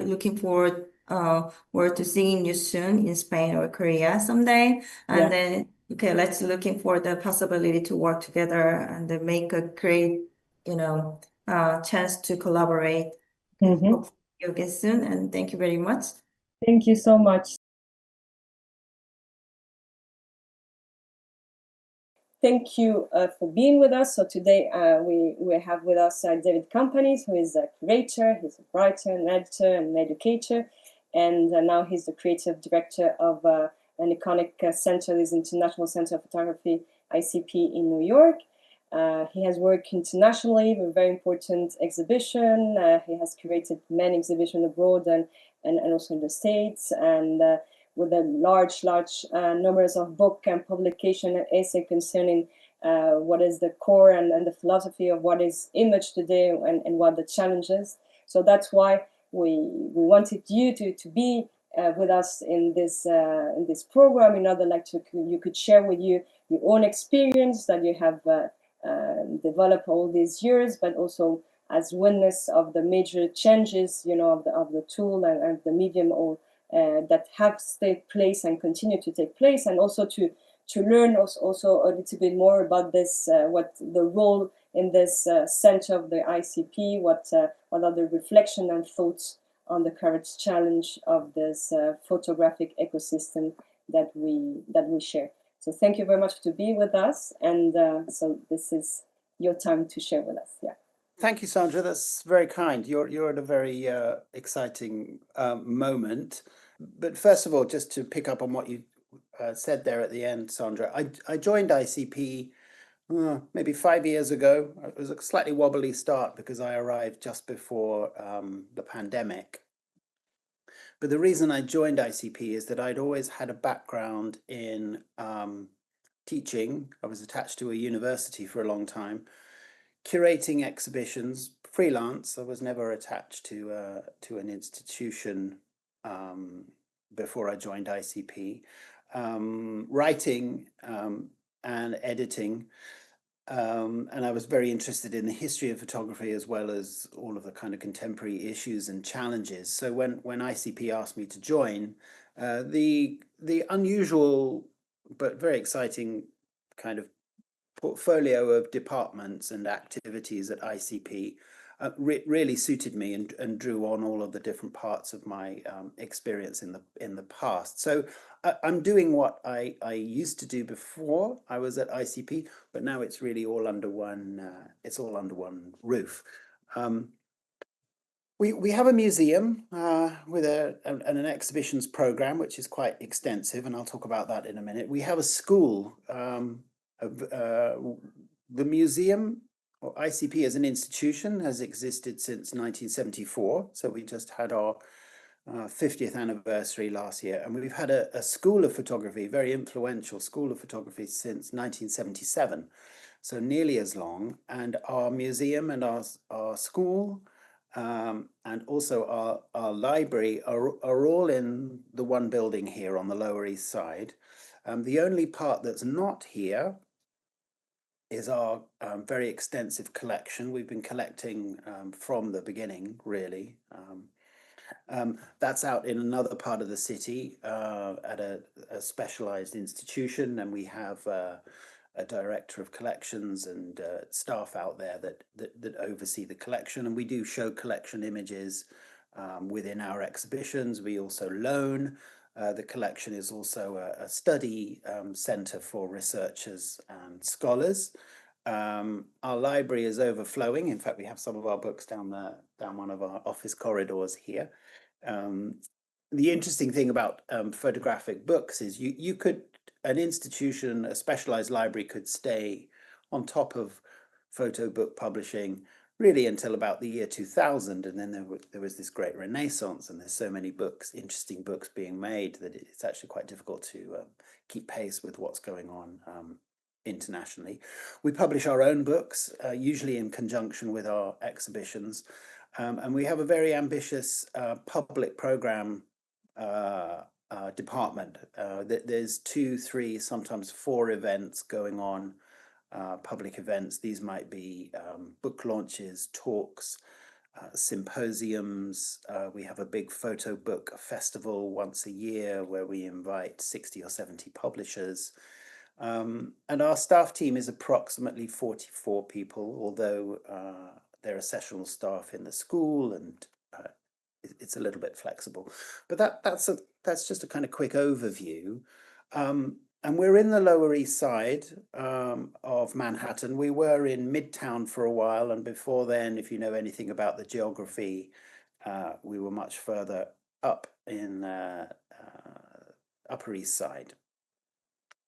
looking forward to seeing you soon in Spain or Korea someday. And Yeah. then let's looking for the possibility to work together and then make a great chance to collaborate. Hope you again soon, and thank you very much. Thank you so much. Thank you for being with us. So today we have with us David Campany, who is a curator, he's a writer, an editor, and an educator, and now he's the creative director of an iconic center, this International Center of Photography, ICP, in New York. He has worked internationally with very important exhibition. He has curated many exhibitions abroad and also in the States, and with a large numbers of book and publication and essay concerning what is the core and the philosophy of what is image today, and what the challenges. So that's why we wanted you to be with us in this program, in order like you could share with you your own experience that you have developed all these years, but also as witness of the major changes, of the tool and the medium, all that have taken place and continue to take place, and also to learn also a little bit more about this, what the role in this center of the ICP, what are the reflection and thoughts on the current challenge of this photographic ecosystem that we share. So thank you very much to be with us, and so this is your time to share with us. Yeah. Thank you, Sandra. That's very kind. You're at a very exciting moment. But first of all, just to pick up on what you said there at the end, Sandra, I joined ICP maybe 5 years ago. It was a slightly wobbly start because I arrived just before the pandemic. But the reason I joined ICP is that I'd always had a background in teaching. I was attached to a university for a long time, curating exhibitions, freelance. I was never attached to an institution before I joined ICP. Writing and editing, and I was very interested in the history of photography as well as all of the kind of contemporary issues and challenges. So when ICP asked me to join, the unusual but very exciting kind of portfolio of departments and activities at ICP really suited me and drew on all of the different parts of my experience in the past. So I'm doing what I used to do before I was at ICP, but now it's really all under one. It's all under one roof. We have a museum with an exhibitions program, which is quite extensive, and I'll talk about that in a minute. We have a school. The museum, or ICP as an institution, has existed since 1974. So we just had our 50th anniversary last year, and we've had a school of photography, very influential school of photography, since 1977. So nearly as long. And our museum and our school and also our library are all in the one building here on the Lower East Side. The only part that's not here is our very extensive collection. We've been collecting from the beginning, really. That's out in another part of the city at a specialized institution, and we have a director of collections and staff out there that oversee the collection. And we do show collection images within our exhibitions. We also loan. The collection is also a study center for researchers and scholars. Our library is overflowing. In fact, we have some of our books down one of our office corridors here. The interesting thing about photographic books is an institution, a specialized library, could stay on top of photo book publishing really until about the year 2000, and then there was this great renaissance, and there's so many books, interesting books being made, that it's actually quite difficult to keep pace with what's going on internationally. We publish our own books, usually in conjunction with our exhibitions, and we have a very ambitious public program department. There's 2, 3, sometimes 4 events going on. Public events. These might be book launches, talks, symposiums. We have a big photo book festival once a year where we invite 60 or 70 publishers. And our staff team is approximately 44 people, although there are sessional staff in the school, and it's a little bit flexible. But that's just a kind of quick overview. And we're in the Lower East Side of Manhattan. We were in Midtown for a while, and before then, if you know anything about the geography, we were much further up in Upper East Side.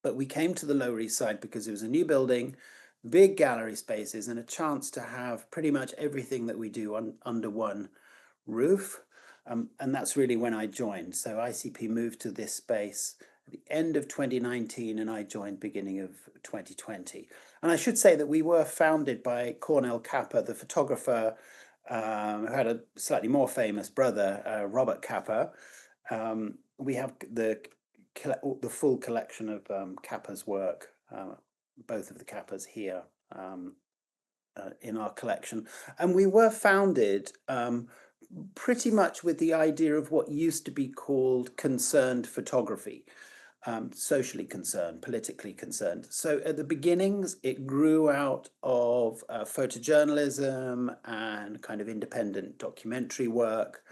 But we came to the Lower East Side because it was a new building, big gallery spaces, and a chance to have pretty much everything that we do under one roof. And that's really when I joined. So ICP moved to this space at the end of 2019, and I joined beginning of 2020. And I should say that we were founded by Cornell Kappa, the photographer, who had a slightly more famous brother, Robert Kappa. We have the full collection of Kappa's work, both of the Kappas here in our collection. And we were founded pretty much with the idea of what used to be called concerned photography. Socially concerned, politically concerned. So at the beginnings, it grew out of photojournalism and kind of independent documentary work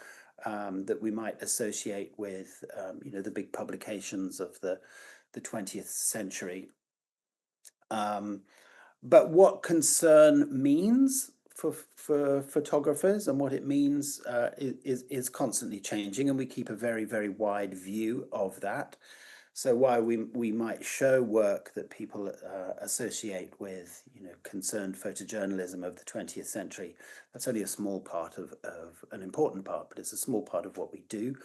that we might associate with, the big publications of the 20th century. But what concern means for photographers and what it means is constantly changing, and we keep a very, very wide view of that. So while we might show work that people associate with, concerned photojournalism of the 20th century, that's only a small part of an important part, but it's a small part of what we do.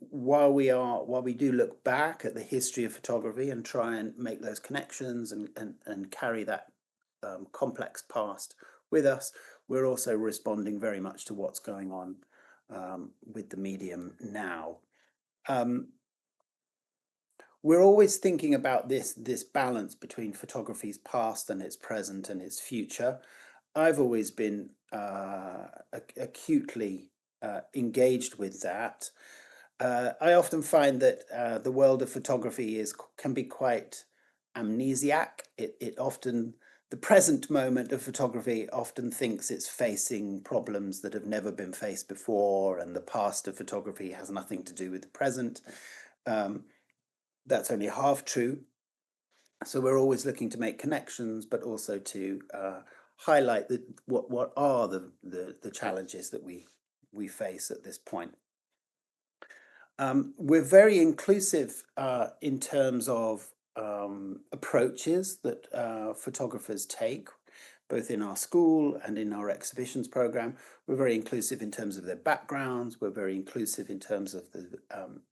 While we do look back at the history of photography and try and make those connections and carry that complex past with us, we're also responding very much to what's going on with the medium now. We're always thinking about this balance between photography's past and its present and its future. I've always been acutely engaged with that. I often find that the world of photography can be quite amnesiac. The present moment of photography often thinks it's facing problems that have never been faced before, and the past of photography has nothing to do with the present. That's only half true. So we're always looking to make connections, but also to highlight what are the challenges that we face at this point. We're very inclusive in terms of approaches that photographers take, both in our school and in our exhibitions program. We're very inclusive in terms of their backgrounds. We're very inclusive in terms of the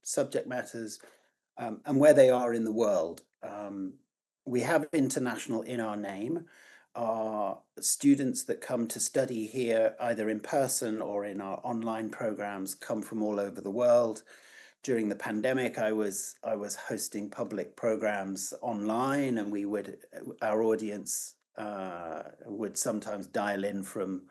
subject matters and where they are in the world. We have international in our name. Our students that come to study here, either in person or in our online programs, come from all over the world. During the pandemic, I was hosting public programs online, and our audience would sometimes dial in from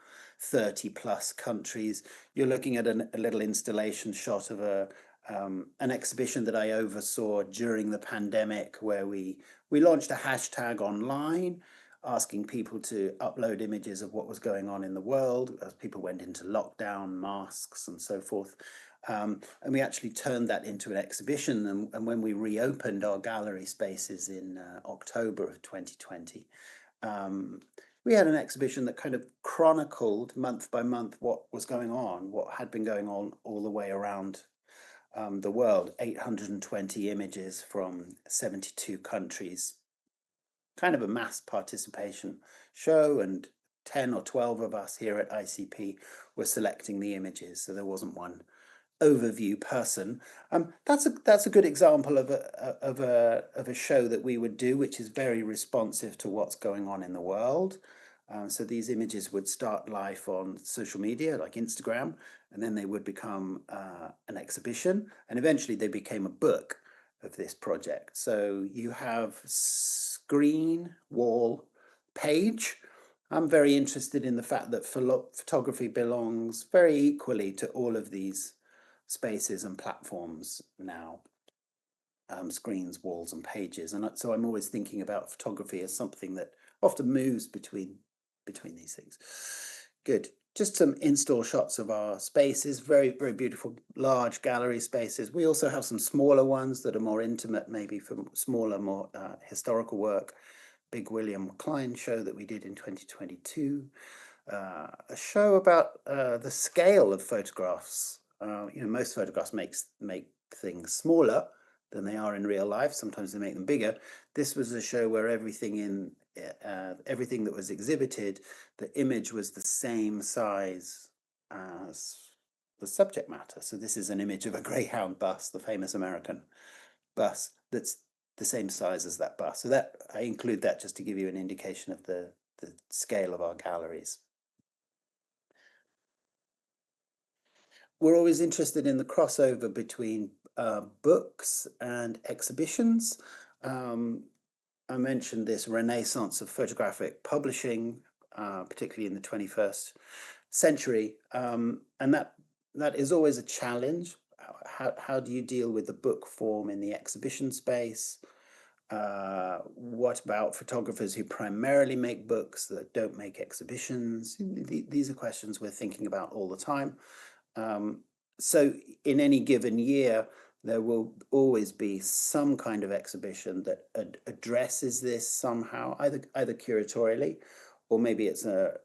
30 plus countries. You're looking at a little installation shot of an exhibition that I oversaw during the pandemic, where we launched a hashtag online asking people to upload images of what was going on in the world as people went into lockdown, masks and so forth. And we actually turned that into an exhibition. And when we reopened our gallery spaces in October of 2020, we had an exhibition that kind of chronicled month by month what was going on, what had been going on all the way around the world. 820 images from 72 countries, kind of a mass participation show, and 10 or 12 of us here at ICP were selecting the images, so there wasn't one overview person. That's a good example of a show that we would do, which is very responsive to what's going on in the world. So these images would start life on social media like Instagram, and then they would become an exhibition, and eventually they became a book of this project. So you have screen, wall, page. I'm very interested in the fact that photography belongs very equally to all of these spaces and platforms now. Screens, walls, and pages. And so I'm always thinking about photography as something that often moves between these things. Good. Just some install shots of our spaces, very, very beautiful, large gallery spaces. We also have some smaller ones that are more intimate, maybe for smaller, more historical work. Big William Klein show that we did in 2022. A show about the scale of photographs. Most photographs make things smaller than they are in real life. Sometimes they make them bigger. This was a show where everything that was exhibited, the image was the same size as the subject matter. So this is an image of a Greyhound bus, the famous American bus, that's the same size as that bus. So that I include that just to give you an indication of the scale of our galleries. We're always interested in the crossover between books and exhibitions. I mentioned this renaissance of photographic publishing, particularly in the 21st century, and that is always a challenge. How do you deal with the book form in the exhibition space? What about photographers who primarily make books that don't make exhibitions? These are questions we're thinking about all the time. So in any given year, there will always be some kind of exhibition that addresses this somehow, either curatorially, or maybe it's a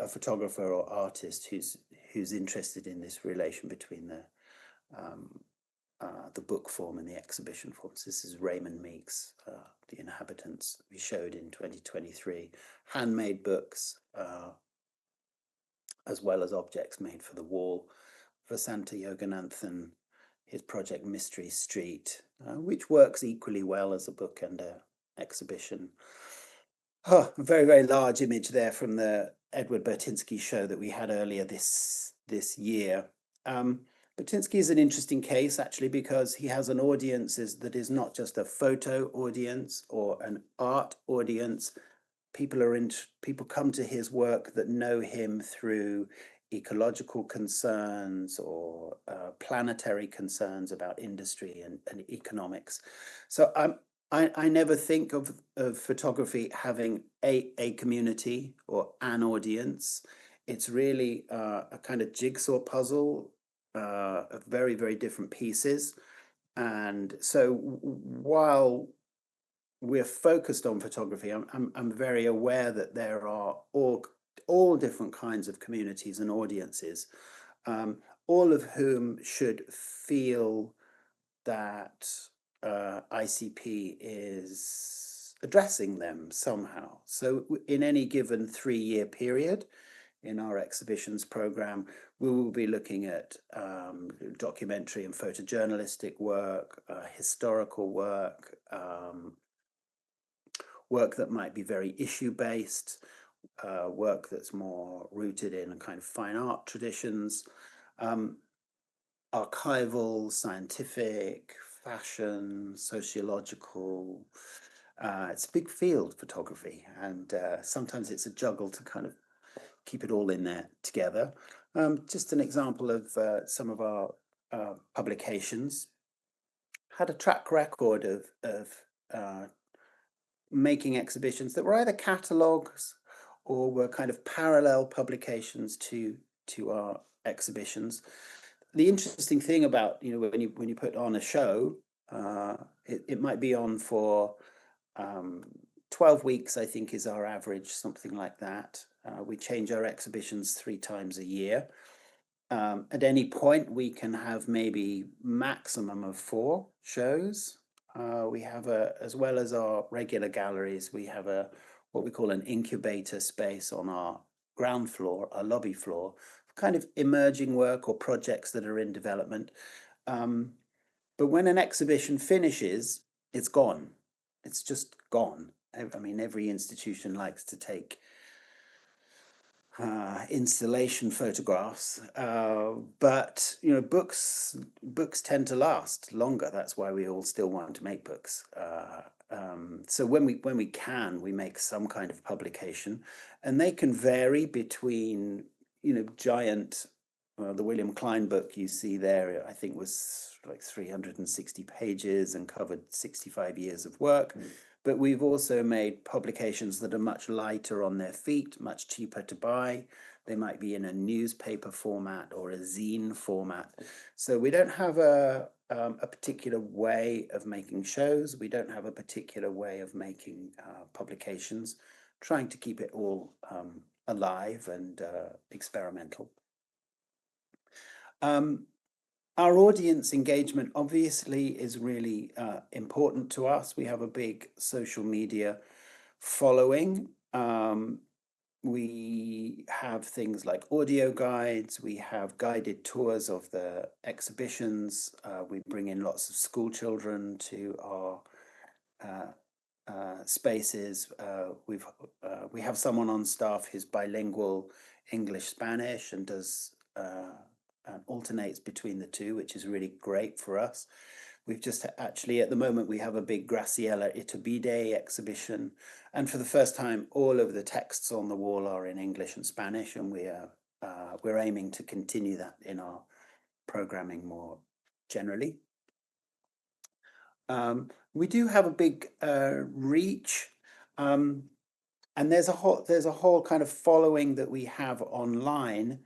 a photographer or artist who's interested in this relation between the book form and the exhibition forms. This is Raymond Meeks, The Inhabitants, we showed in 2023. Handmade books, as well as objects made for the wall. Vasanta Yoganathan, his project Mystery Street, which works equally well as a book and an exhibition. Oh, a very, very large image there from the Edward Bertinsky show that we had earlier this year. Bertinsky is an interesting case, actually, because he has an audience that is not just a photo audience or an art audience. People come to his work that know him through ecological concerns or planetary concerns about industry and economics. So I never think of photography having a community or an audience. It's really a kind of jigsaw puzzle of very, very different pieces. And so while we're focused on photography, I'm very aware that there are all different kinds of communities and audiences, all of whom should feel that ICP is addressing them somehow. So in any given 3-year period in our exhibitions program, we will be looking at documentary and photojournalistic work, historical work, work that might be very issue-based, work that's more rooted in a kind of fine art traditions, archival, scientific, fashion, sociological. It's a big field, photography, and sometimes it's a juggle to kind of keep it all in there together. Just an example of some of our publications. Had a track record of making exhibitions that were either catalogues or were kind of parallel publications to our exhibitions. The interesting thing about, when you put on a show, it might be on for 12 weeks, I think is our average, something like that. We change our exhibitions 3 times a year. At any point, we can have maybe maximum of 4 shows. We have as well as our regular galleries, we have what we call an incubator space on our ground floor, our lobby floor, kind of emerging work or projects that are in development. But when an exhibition finishes, it's gone. It's just gone. I mean, every institution likes to take installation photographs, but books tend to last longer. That's why we all still want to make books. So when we can, we make some kind of publication, and they can vary between giant. The William Klein book you see there, I think, was like 360 pages and covered 65 years of work. But we've also made publications that are much lighter on their feet, much cheaper to buy. They might be in a newspaper format or a zine format. So we don't have a particular way of making shows. We don't have a particular way of making publications, trying to keep it all alive and experimental. Our audience engagement obviously is really important to us. We have a big social media following. We have things like audio guides. We have guided tours of the exhibitions. We bring in lots of school children to our spaces. We have someone on staff who's bilingual English-Spanish and does alternates between the two, which is really great for us. We've just actually, at the moment, we have a big Graciela Iturbide exhibition, and for the first time, all of the texts on the wall are in English and Spanish, and we're aiming to continue that in our programming more generally. We do have a big reach, and there's a whole kind of following that we have online.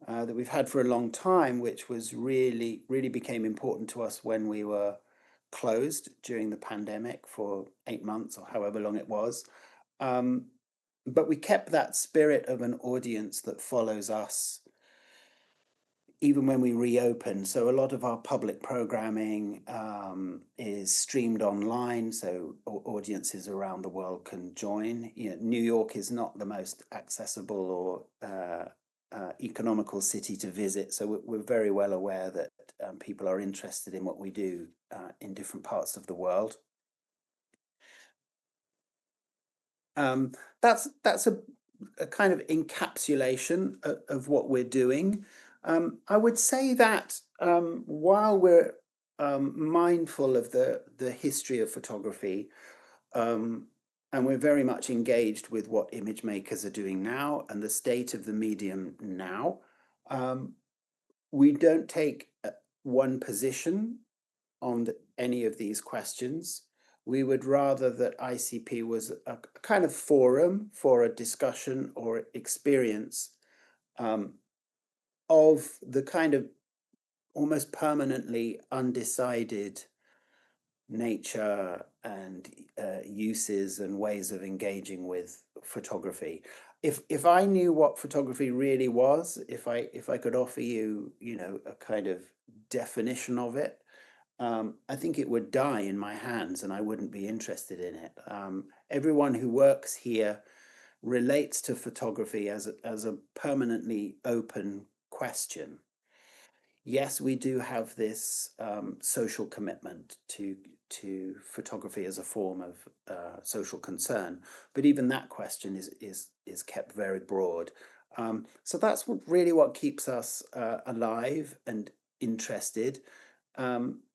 That we've had for a long time, which was really became important to us when we were closed during the pandemic for 8 months or however long it was. but we kept that spirit of an audience that follows us even when we reopen. So a lot of our public programming is streamed online, so audiences around the world can join. You know, New York is not the most accessible or economical city to visit, so we're very well aware that people are interested in what we do in different parts of the world. That's a kind of encapsulation of what we're doing. I would say that while we're mindful of the history of photography, and we're very much engaged with what image makers are doing now and the state of the medium now, we don't take one position on any of these questions. We would rather that ICP was a kind of forum for a discussion or experience of the kind of almost permanently undecided nature and uses and ways of engaging with photography. If I knew what photography really was, if I could offer you, you know, a kind of definition of it, I think it would die in my hands and I wouldn't be interested in it. Everyone who works here relates to photography as a permanently open question. Yes, we do have this social commitment to photography as a form of social concern, but even that question is kept very broad. So that's really what keeps us alive and interested.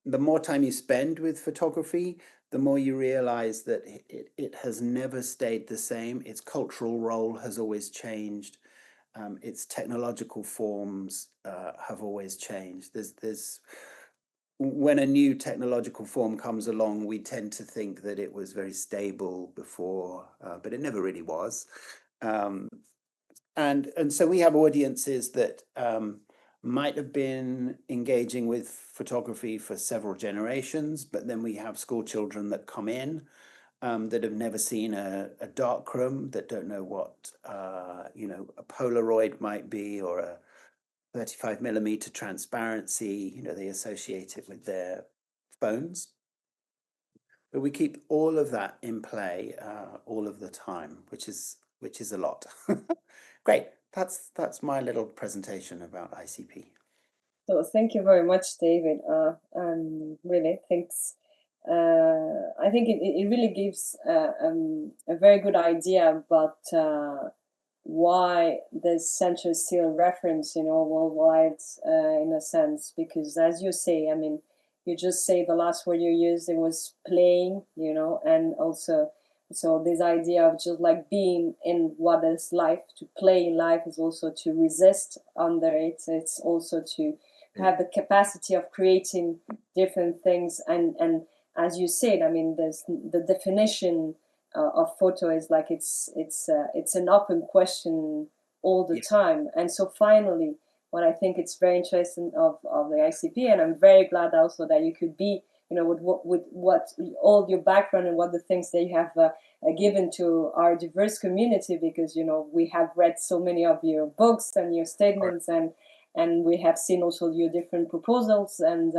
The more time you spend with photography, the more you realize that it has never stayed the same. Its cultural role has always changed. Its technological forms have always changed. When a new technological form comes along, we tend to think that it was very stable before, but it never really was. And so we have audiences that might have been engaging with photography for several generations, but then we have school children that come in that have never seen a darkroom, that don't know what you know, a Polaroid might be, or a 35mm transparency. You know, they associate it with their phones. But we keep all of that in play all of the time, which is a lot. Great. That's my little presentation about ICP. So thank you very much, David. Really, thanks. I think it really gives a very good idea about why this center is still referenced, you know, worldwide in a sense, because as you say, I mean, you just say the last word you used, it was playing, you know, and also, so this idea of just like being in what is life, to play in life is also to resist under it. It's also to have the capacity of creating different things. And as you said, I mean, there's the definition of photo is like it's an open question all the time. And so finally, what I think it's very interesting of the ICP, and I'm very glad also that you could be, you know, with what all your background and what the things that you have given to our diverse community, because, you know, we have read so many of your books and your statements, and we have seen also your different proposals, and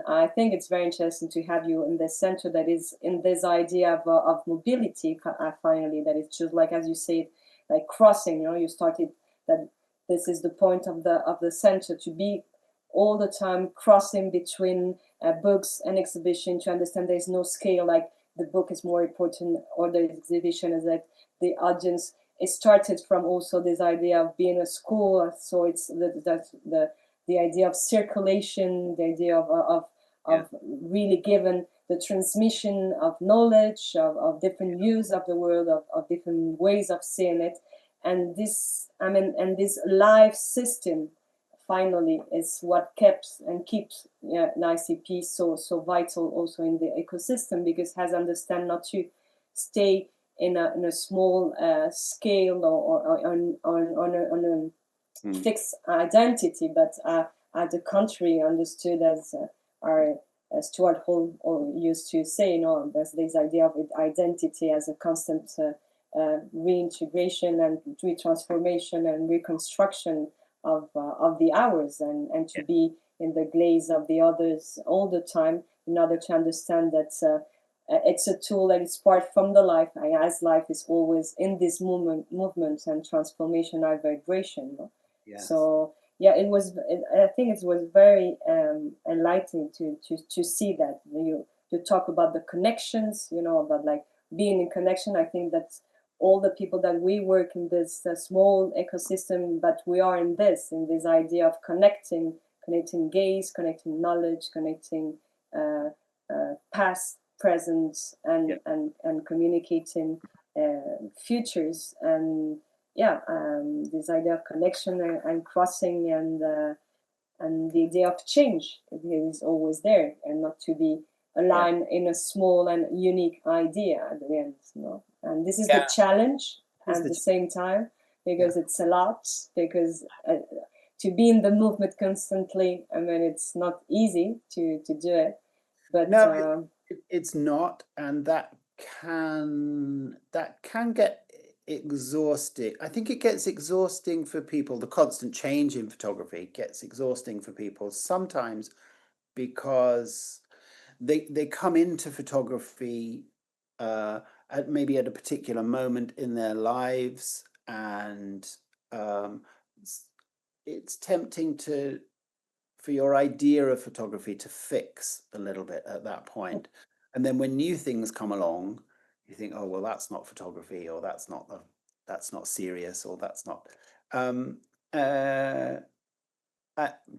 I think it's very interesting to have you in this center that is in this idea of mobility. Finally, that it's just like, as you said, like crossing. You know, you started that this is the point of the center, to be all the time crossing between books and exhibition, to understand there's no scale, like the book is more important or the exhibition is like the audience. It started from also this idea of being a school, so it's the idea of circulation, the idea of really given the transmission of knowledge, of different views of the world, of different ways of seeing it. And this, I mean, and this live system finally is what keeps an ICP so vital also in the ecosystem, because it has understand not to stay in a small scale or on a fixed identity, but at the country understood as our Stuart Hall used to say, you know, there's this idea of identity as a constant reintegration and retransformation and reconstruction of the ours, and to be in the glaze of the others all the time, in order to understand that it's a tool that is part from the life, as life is always in this movement and transformation and vibration. No? Yes. So yeah, I think it was very enlightening to see that you talk about the connections, about like being in connection. I think that all the people that we work in this small ecosystem, but we are in this idea of connecting gaze, connecting knowledge, connecting past, present, and communicating futures, and this idea of connection and crossing, and the idea of change is always there, and not to be aligned in a small and unique idea at the end. And this is the challenge at the same time, because it's a lot, because to be in the movement constantly, I mean, it's not easy to do it. But no, it's not, and that can get exhausting. I think it gets exhausting for people. The constant change in photography gets exhausting for people sometimes, because they come into photography maybe at a particular moment in their lives, and it's tempting for your idea of photography to fix a little bit at that point. And then when new things come along, you think, oh, well, that's not photography, or that's not serious, or that's not.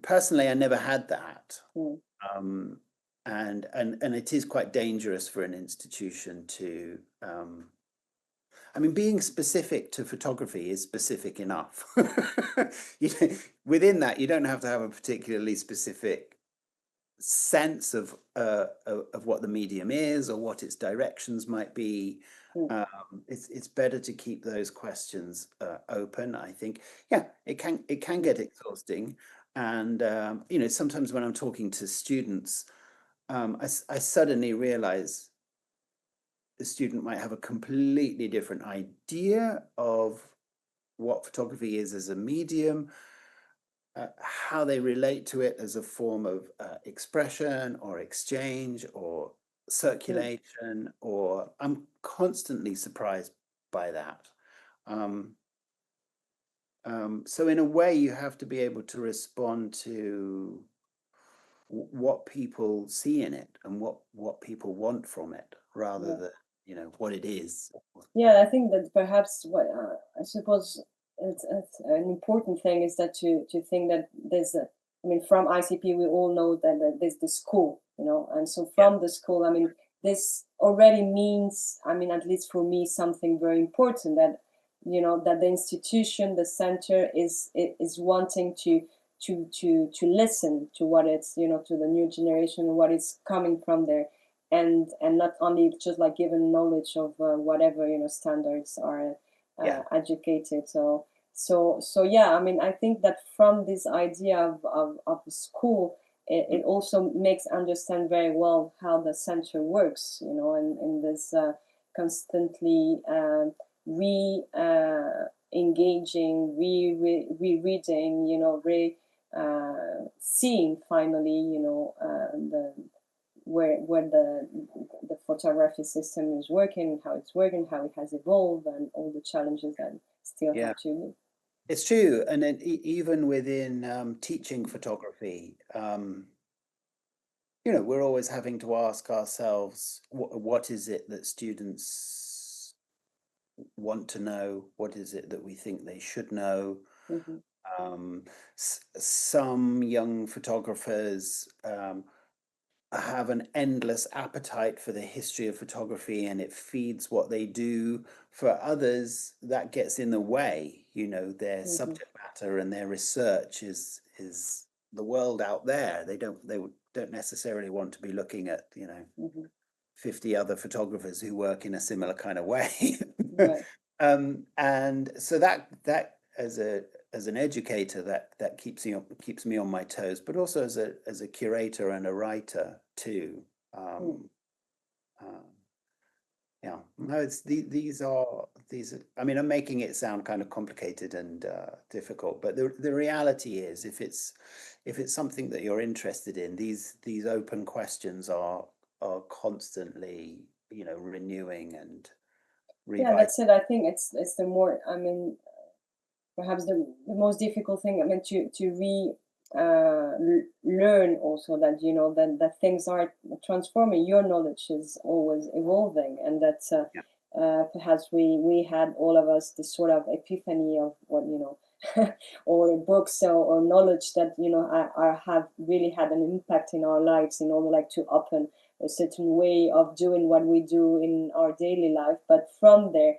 Personally, I never had that. And it is quite dangerous for an institution to, I mean, being specific to photography is specific enough. Within that, you don't have to have a particularly specific sense of what the medium is, or what its directions might be. It's better to keep those questions open, I think. Yeah, it can get exhausting, and sometimes when I'm talking to students, I suddenly realize the student might have a completely different idea of what photography is as a medium, how they relate to it as a form of expression or exchange or circulation, or I'm constantly surprised by that. So in a way, you have to be able to respond to what people see in it, and what people want from it, rather than what it is. Yeah, I think that perhaps what I suppose it's an important thing is that to think that there's I mean, from ICP we all know that there's the school, and so from the school, I mean, this already means, I mean, at least for me, something very important, that that the institution, the center is wanting to listen to what it's, to the new generation, what is coming from there, and not only just like given knowledge of whatever standards are educated. So yeah, I mean, I think that from this idea of the school, it also makes understand very well how the center works, and this constantly engaging, rereading, seeing finally, where the photography system is working, how it's working, how it has evolved, and all the challenges that still have to meet. It's true, and then even within teaching photography, we're always having to ask ourselves, what is it that students want to know? What is it that we think they should know? Some young photographers have an endless appetite for the history of photography, and it feeds what they do. For others, that gets in the way. Their subject matter and their research is the world out there. They don't necessarily want to be looking at 50 other photographers who work in a similar kind of way. Right. And so that as an educator, that keeps me on my toes, but also as a curator and a writer too. Yeah. No, these are, I mean, I'm making it sound kind of complicated and difficult, but the reality is, if it's something that you're interested in, these open questions are constantly, you know, renewing and Yeah, that's it. I think it's the more, I mean, perhaps the most difficult thing, I mean, to learn also that, you know, that things are transforming. Your knowledge is always evolving, and that perhaps we had, all of us, this sort of epiphany of what, you know, or books or knowledge that, you know, are have really had an impact in our lives in order, like, to open a certain way of doing what we do in our daily life. But from there,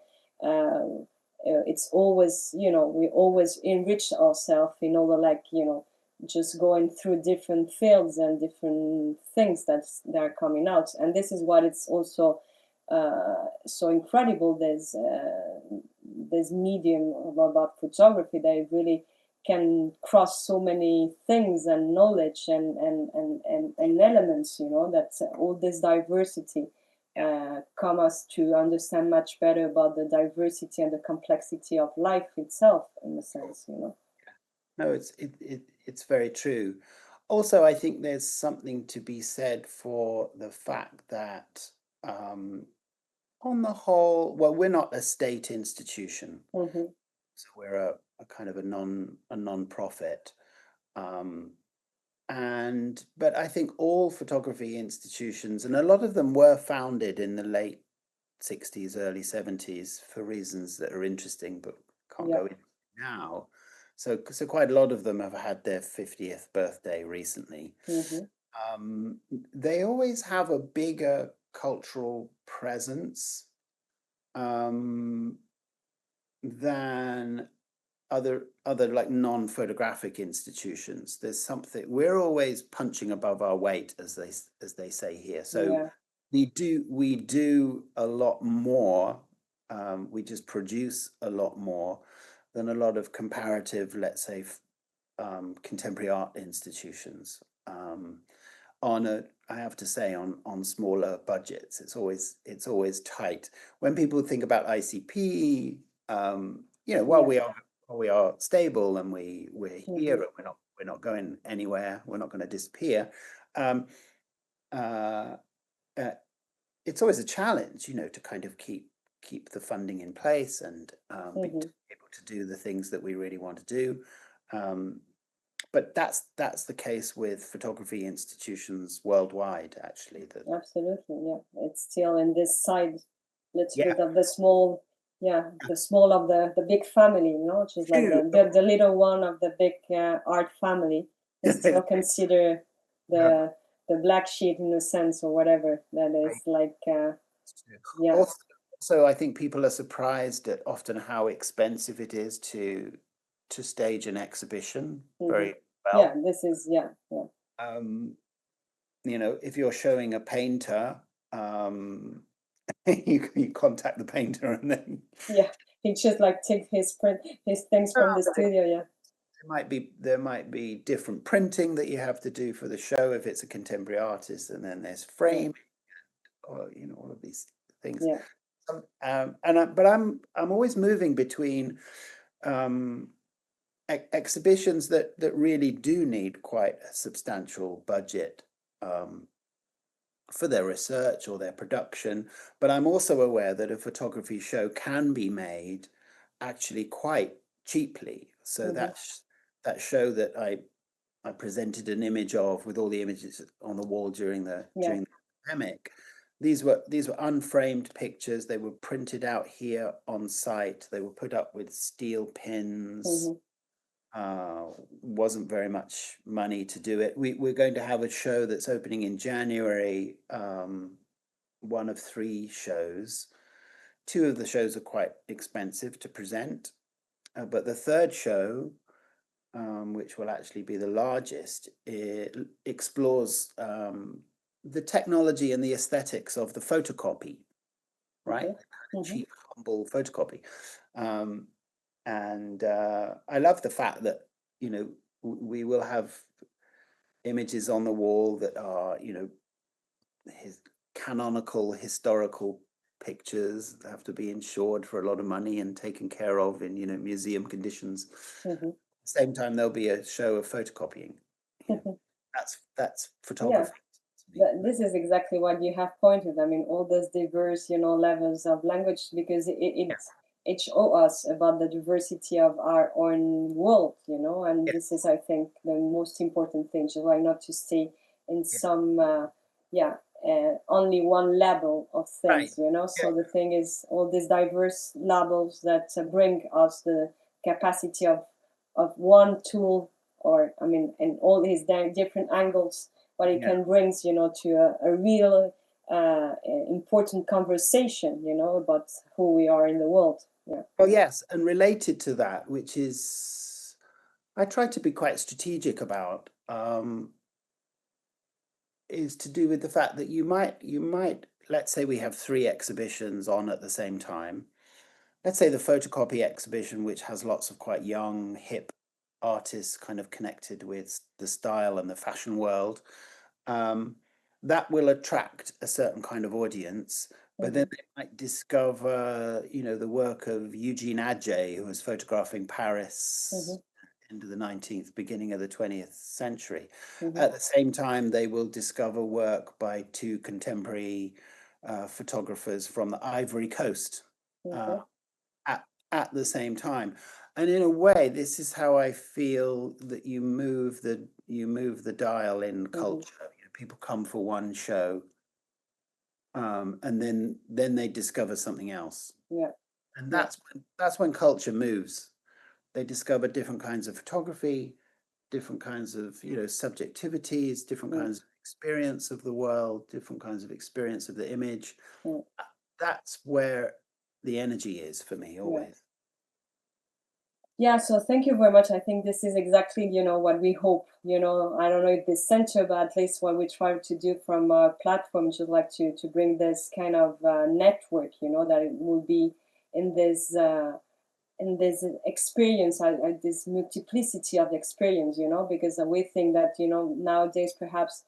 it's always, you know, we always enrich ourselves in order, like, you know, just going through different fields and different things that are coming out. And this is what it's also so incredible. There's medium about photography that it really can cross so many things and knowledge and elements, you know, that all this diversity come us to understand much better about the diversity and the complexity of life itself, in a sense, you know. No, it's very true. Also, I think there's something to be said for the fact that, on the whole, well, we're not a state institution, Mm-hmm. so we're a kind of a non-profit. But I think all photography institutions, and a lot of them were founded in the late 60s, early 70s, for reasons that are interesting, but can't go into now. So quite a lot of them have had their 50th birthday recently. Mm-hmm. They always have a bigger cultural presence than other like non-photographic institutions. There's something, we're always punching above our weight, as they say here. So we do a lot more. We just produce a lot more than a lot of comparative, let's say, contemporary art institutions. I have to say, on smaller budgets, it's always tight. When people think about ICP, you know, while we are stable and we're here, and we're not going anywhere, we're not going to disappear. It's always a challenge, you know, to kind of keep the funding in place and be able to do the things that we really want to do. But that's the case with photography institutions worldwide, actually. Absolutely, yeah. It's still in this side, little bit of the small, the small of the big family, you know, just like the little one of the big art family. Is still consider the black sheep, in a sense, or whatever that is, like. Also, I think people are surprised at often how expensive it is to stage an exhibition. Very well. Yeah, this is you know, if you're showing a painter, you contact the painter, and then he just, like, take his things from the studio. There might be different printing that you have to do for the show if it's a contemporary artist, and then there's framing, or, you know, all of these things. But I'm always moving between exhibitions that really do need quite a substantial budget for their research or their production, but I'm also aware that a photography show can be made actually quite cheaply. So that show that I presented an image of, with all the images on the wall during the pandemic, these were unframed pictures. They were printed out here on site. They were put up with steel pins. Wasn't very much money to do it. We're going to have a show that's opening in January, one of 3 shows. 2 of the shows are quite expensive to present, but the 3rd show, which will actually be the largest, it explores the technology and the aesthetics of the photocopy, right? Cheap, humble photocopy. And I love the fact that, you know, we will have images on the wall that are, you know, canonical historical pictures have to be insured for a lot of money and taken care of in, museum conditions. Mm-hmm. Same time, there'll be a show of photocopying. That's photography. This is exactly what you have pointed. I mean, all those diverse, levels of language, because it shows us about the diversity of our own world, and this is, I think, the most important thing. So why not to stay in some, only one level of things, So the thing is, all these diverse levels that bring us the capacity of one tool, or and all these different angles, what it can bring, to a real important conversation, about who we are in the world. Yeah. Oh yes, and related to that, which is I try to be quite strategic about, is to do with the fact that you might, let's say we have 3 exhibitions on at the same time. Let's say the photocopy exhibition, which has lots of quite young, hip artists kind of connected with the style and the fashion world. That will attract a certain kind of audience, but then they might discover, the work of Eugene Adjei, who was photographing Paris into the 19th, beginning of the 20th century. At the same time, they will discover work by 2 contemporary photographers from the Ivory Coast at the same time. And in a way, this is how I feel that you move the dial in culture. People come for one show, and then they discover something else. Yeah. And that's when culture moves. They discover different kinds of photography, different kinds of subjectivities, different kinds of experience of the world, different kinds of experience of the image. That's where the energy is for me always. Yeah, so thank you very much. I think this is exactly, what we hope, I don't know if this center, but at least what we try to do from our platform, just like to bring this kind of network, that it will be in this experience, this multiplicity of experience, because we think that, nowadays perhaps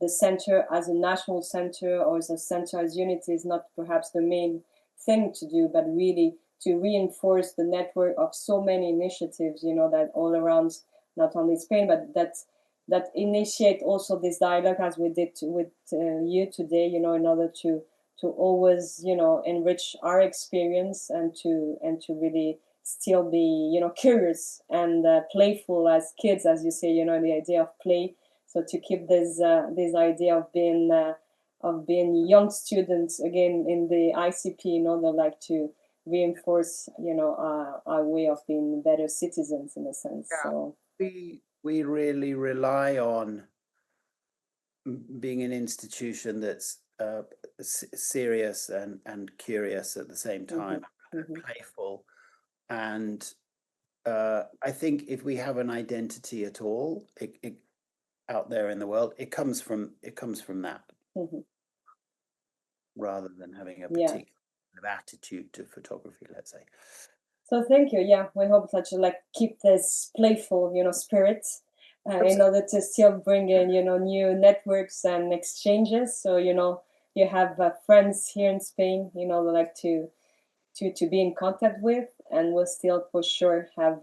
the center as a national center or as a center as unity is not perhaps the main thing to do, but really to reinforce the network of so many initiatives, that all around, not only Spain, but that initiate also this dialogue as we did with you today, in order to always, enrich our experience and to really still be, curious and playful as kids, as you say, the idea of play. So to keep this idea of being young students again in the ICP in order like to reinforce our way of being better citizens in a sense. So we really rely on being an institution that's serious and curious at the same time, playful, and I think if we have an identity at all, it out there in the world, it comes from that, rather than having a particular attitude to photography, let's say. So thank you. Yeah, we hope that you keep this playful, spirit, in order to still bring in, new networks and exchanges. So you have friends here in Spain, like to be in contact with, and we'll still for sure have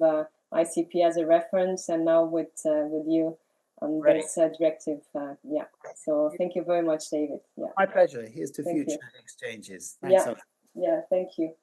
ICP as a reference. And now with you on this directive, So thank you very much, David. Yeah, my pleasure. Here's to future exchanges. Thanks so much. Yeah, thank you.